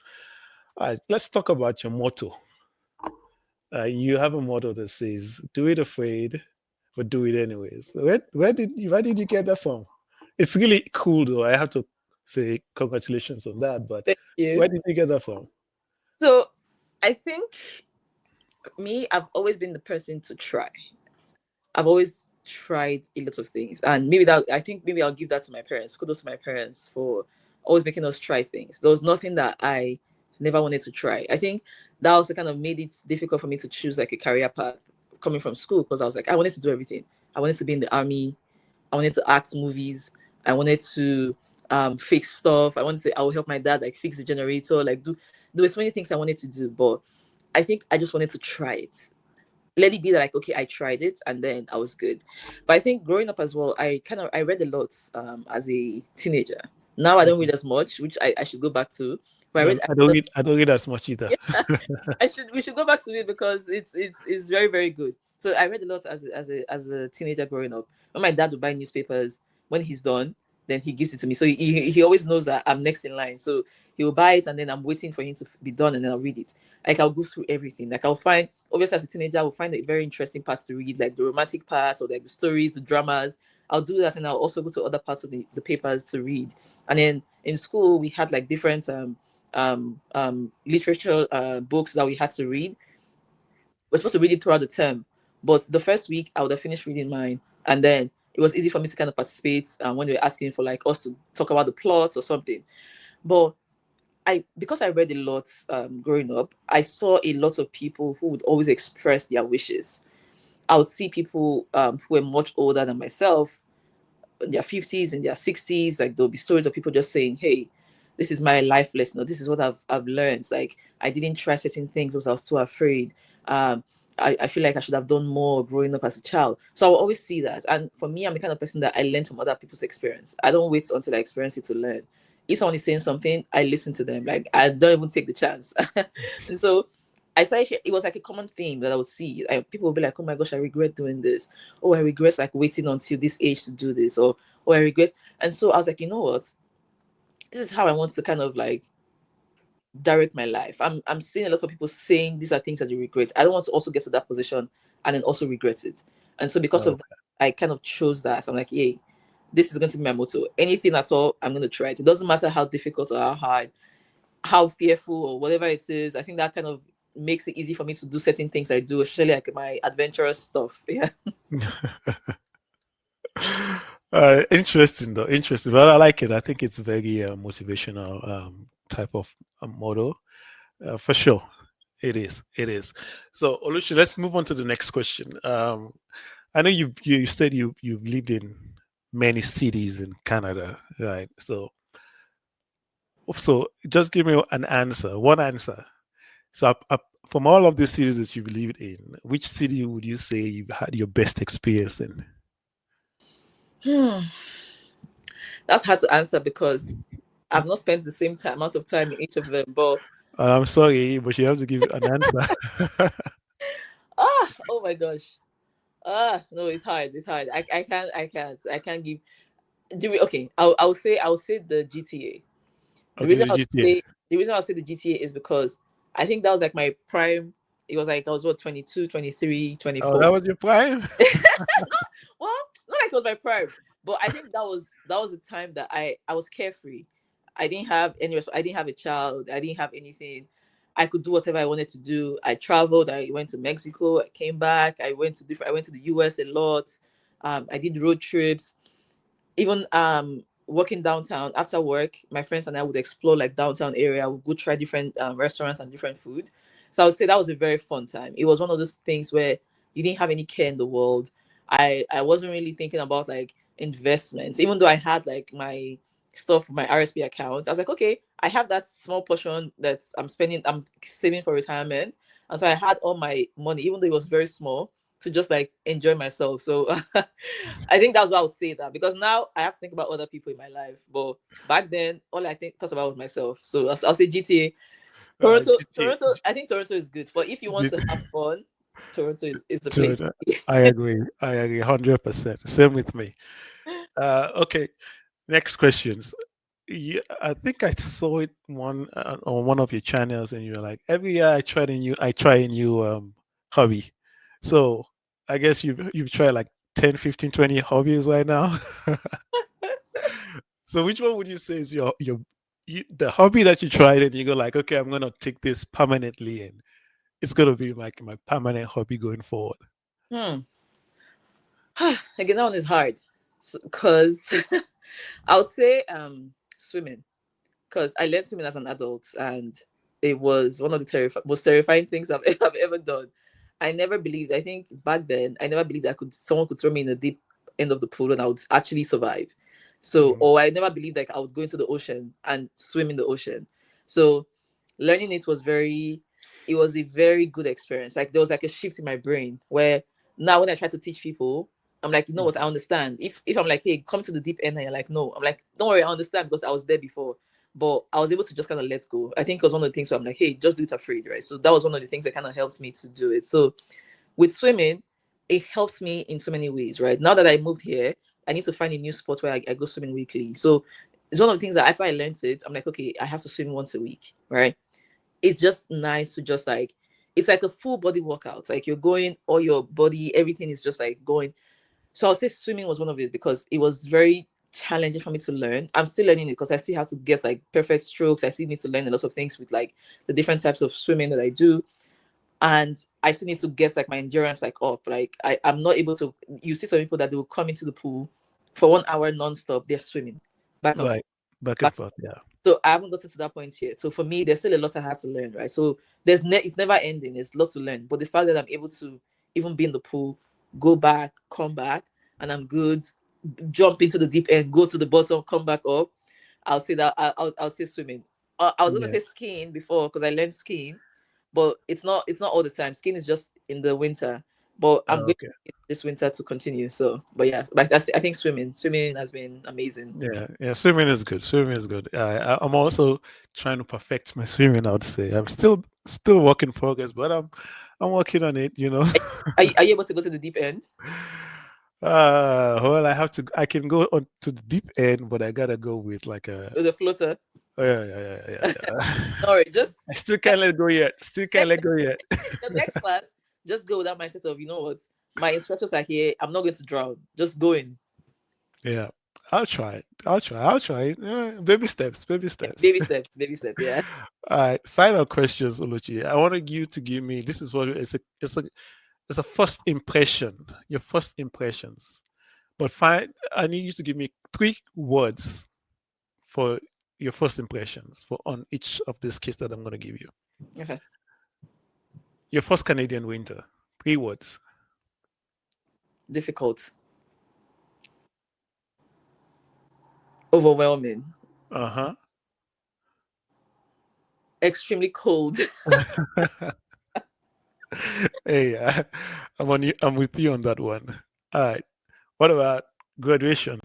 All right. Let's talk about your motto. You have a motto that says "Do it afraid, but do it anyways." Where did you get that from? It's really cool though. I have to say congratulations on that. But Thank you. where did you get that from? So I think me, I've always been the person to try. I've always tried a lot of things, and maybe that I think maybe I'll give that to my parents. Kudos to my parents for always making us try things. There was nothing that I never wanted to try. I think that also kind of made it difficult for me to choose like a career path coming from school because I was like I wanted to do everything. I wanted to be in the army. I wanted to act movies. I wanted to fix stuff. I wanted to. I would help my dad like fix the generator. Like do there were so many things I wanted to do, but I think I just wanted to try it, let it be that like okay I tried it and then I was good. But I think growing up as well I read a lot as a teenager. Now I don't read Mhm. as much, which I should go back to, but Yeah, I don't I read. I don't read as much either. yeah, I should we should go back to it because it's very very good. So I read a lot as a teenager growing up. When my dad would buy newspapers, when he's done, then he gives it to me. So he always knows that I'm next in line. So he'll buy it and then I'm waiting for him to be done and then I'll read it. Like I'll go through everything. Like I'll find obviously as a teenager I'll find a very interesting parts to read, like the romantic parts or like the stories, the dramas. I'll do that and I'll also go to other parts of the papers to read. And then in school we had like different literature books that we had to read. We're supposed to read it throughout the term, but the first week I would have finished reading mine, and then it was easy for me to kind of participate when they were asking for like us to talk about the plot or something. But I because I read a lot growing up, I saw a lot of people who would always express their wishes. I would see people who were much older than myself in their 50s and their 60s, like there'll be stories of people just saying, hey, this is my life lesson, or this is what I've learned. Like I didn't try certain things because I was too afraid. I feel like I should have done more growing up as a child. So I will always see that. And for me, I'm the kind of person that I learn from other people's experience. I don't wait until I experience it to learn. If someone is saying something, I listen to them. Like I don't even take the chance. And so I started, it was like a common theme that I would see. People would be like, oh my gosh, I regret doing this. Oh, I regret like waiting until this age to do this. Or, oh, I regret. And so I was like, you know what? This is how I want to kind of like direct my life. I'm seeing a lot of people saying these are things that they regret. I don't want to also get to that position and then also regret it. And so because of Oh, that, I kind of chose that. I'm like, yay, this is going to be my motto. Anything at all, I'm going to try it. It doesn't matter how difficult or how hard, how fearful or whatever it is. I think that kind of makes it easy for me to do certain things I do, especially like my adventurous stuff. Yeah. interesting though. Interesting. Well, I like it. I think it's very motivational type of model. For sure. It is. It is. So, Oluchi, let's move on to the next question. I know you said you've lived in many cities in Canada, right? So just give me an answer, one answer. So, from all of the cities that you've lived in, which city would you say you've had your best experience in? Hmm. That's hard to answer because I've not spent the same amount of time in each of them. But I'm sorry, but you have to give an answer. oh my gosh. No, it's hard. It's hard. I can't give. Okay, I'll say the GTA. The Okay, reason the I'll GTA. say the reason I'll say the GTA is because I think that was like my prime. It was like I was what 22, 23, Oh, 24. that was your prime. Well, not like it was my prime, but I think that was the time that I was carefree. I didn't have I didn't have a child. I didn't have anything. I could do whatever I wanted to do. I traveled. I went to Mexico. I came back. I went to the US a lot. I did road trips. Even working downtown after work, my friends and I would explore like downtown area. We'd go try different restaurants and different food. So I would say that was a very fun time. It was one of those things where you didn't have any care in the world. I wasn't really thinking about like investments, even though I had like my stuff for my RSP account. I was like, okay, I have that small portion that I'm saving for retirement. And so I had all my money, even though it was very small, to just like enjoy myself. So I think that's why I would say that because now I have to think about other people in my life. But back then, all I thought about was myself. So I'll say GTA. GTA, Toronto. I think Toronto is good for if you want to have fun. Toronto is the place. Toronto. I agree. I agree 100%. Same with me. Okay. Next questions. Yeah, I think I saw it on one of your channels, and you were like, every year I try a new hobby. So I guess you've tried like 10, 15, 20 hobbies right now. So which one would you say is the hobby that you tried and you go like, okay, I'm gonna take this permanently and it's gonna be like my permanent hobby going forward. Hmm. Again, that one is hard because I would say swimming, because I learned swimming as an adult and it was one of the most terrifying things I've ever done. I never believed. I think back then I never believed someone could throw me in the deep end of the pool and I would actually survive. So, Mhm. or I never believed like I would go into the ocean and swim in the ocean. So, learning it was a very good experience. Like there was like a shift in my brain where now when I try to teach people, I'm like, you know what, I understand. If I'm like, hey, come to the deep end, and you're like, no, I'm like, don't worry, I understand because I was there before. But I was able to just kind of let go. I think it was one of the things where I'm like, hey, just do it afraid, right? So that was one of the things that kind of helped me to do it. So with swimming, it helps me in so many ways, right? Now that I moved here, I need to find a new spot where I go swimming weekly. So it's one of the things that after I learned it, I'm like, okay, I have to swim once a week, right? It's just nice to just like, it's like a full body workout. Like you're going, all your body, everything is just like going. So I'll say swimming was one of it because it was very challenging for me to learn. I'm still learning it because I still have to get like perfect strokes. I still need to learn a lot of things with like the different types of swimming that I do. And I still need to get like my endurance like up. Like I'm not able to, you see some people that they will come into the pool for 1 hour non-stop, they're swimming back and forth. Right. Back and Back. forth. Yeah. So I haven't gotten to that point yet. So for me, there's still a lot I have to learn, right? So it's never ending. There's lots to learn. But the fact that I'm able to even be in the pool, go back, come back, and I'm good, jump into the deep end, go to the bottom, come back up. I'll say that I'll say swimming. I was gonna Yeah. say skiing before because I learned skiing, but it's not all the time. Skiing is just in the winter. But I'm going Okay. this winter to continue. So, but yeah, but I think swimming has been amazing. Yeah. Yeah. Swimming is good. Swimming is good. I'm also trying to perfect my swimming. I would say I'm still work in progress, but I'm working on it. You know. Are you able to go to the deep end Well, I can go on to the deep end, but I gotta go with like a. with a floater? Oh, yeah, yeah, yeah, yeah, yeah. All right, just I still can't let go yet. Still can't let go yet. the next class, just go with that mindset of, you know what, my instructors are here. I'm not going to drown. Just go in. Yeah, I'll try it. I'll try it. Baby steps. Baby Yeah, steps. baby step. Yeah. All right. Final questions, Oluchi. I want you to give me. This is what it's a first impression. Your first impressions. But fine. I need you to give me 3 words for your first impressions for on each of these cases that I'm going to give you. Okay. Your first Canadian winter. 3 words. Difficult. Overwhelming. Uh Extremely cold. huh. Hey, I'm on you. I'm with you on that one. All right. What about graduation?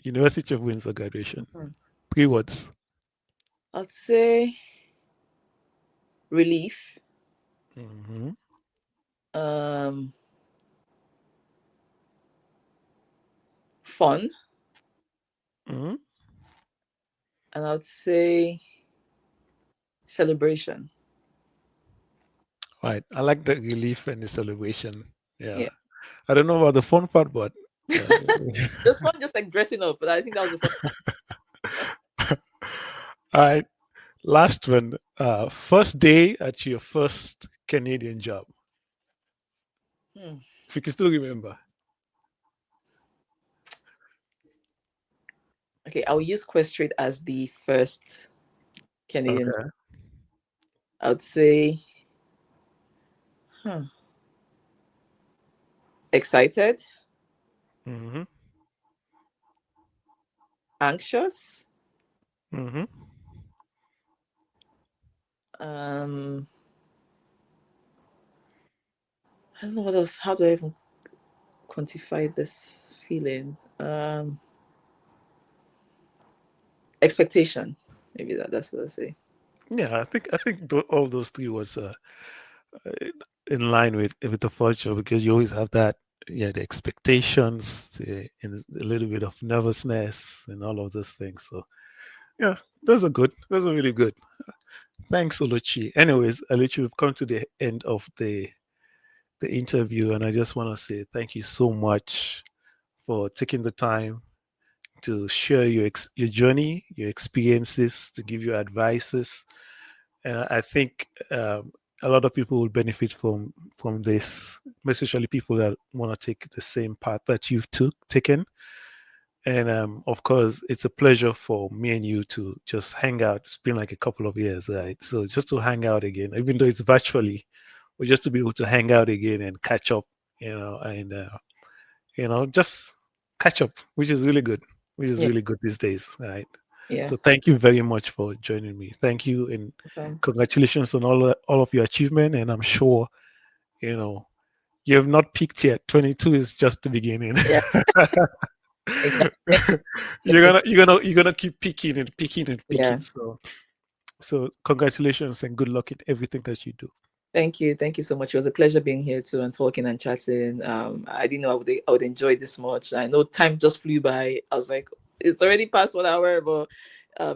University of Windsor graduation. Mhm. 3 words. I'd say relief. Mm-hmm. Um, Fun, Mm-hmm. and I'd say celebration. Right. I like the relief and the celebration. Yeah. Yeah. I don't know about the fun part, but uh, Just fun, just like dressing up. But I think that was the fun. all right. Last one. First day at your first Canadian job. Hmm. If you can still remember. Okay, I'll use Quest as the first Canadian. Okay. I'd say huh, excited, Mm-hmm. anxious. Mm-hmm. Um, I don't know what else. How do I even quantify this feeling? Expectation. Maybe that's what I say. Yeah, I think all those three was uh, in line with the culture because you always have that, yeah, the expectations, and a little bit of nervousness and all of those things. So yeah, those are good. Those are really good. Thanks, Oluchi. Anyways, Oluchi, we've come to the end of the interview, and I just want to say thank you so much for taking the time to share your journey, your experiences, to give your advices. And I think a lot of people will benefit from this, especially people that want to take the same path that you've taken. And of course, it's a pleasure for me and you to just hang out. It's been like a couple of years, right? So just to hang out again, even though it's virtually, but just to be able to hang out again and catch up, and just catch up, which is really good, which is Yeah, really good these days, right? yeah. So thank you very much for joining me. Thank you, and congratulations on all of your achievement. And I'm sure you know you have not peaked yet. 22 is just the beginning. Yeah, exactly. you're gonna keep peaking and peaking and Yeah. peaking. So congratulations and good luck in everything that you do. Thank you. Thank you so much. It was a pleasure being here too and talking and chatting. I didn't know I would enjoy this much. I know time just flew by. I was like, it's already past 1 hour, but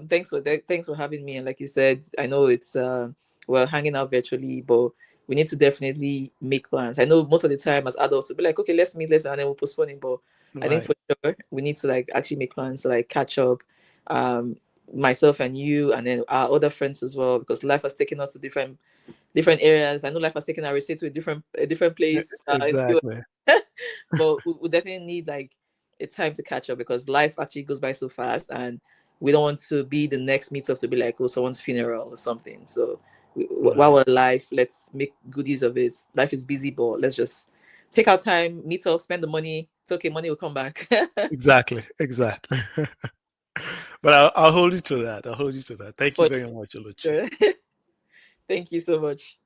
thanks for having me. And like you said, I know it's we're hanging out virtually, but we need to definitely make plans. I know most of the time as adults we'll be like, okay, let's meet, and then we'll postpone it. But I think Right, for sure we need to like actually make plans to like catch up. Um, myself and you, and then our other friends as well, because life has taken us to different areas. I know life has taken our estate to a different place in the exactly. US. But we definitely need like a time to catch up because life actually goes by so fast, and we don't want to be the next meetup to be like, oh, someone's funeral or something. So while Right, we're alive, let's make good use of it. Life is busy, but let's just take our time, meet up, spend the money. It's okay, money will come back. exactly. But I'll hold you to that. I'll hold you to that. Thank you For very much, Oluchi. sure. Thank you so much.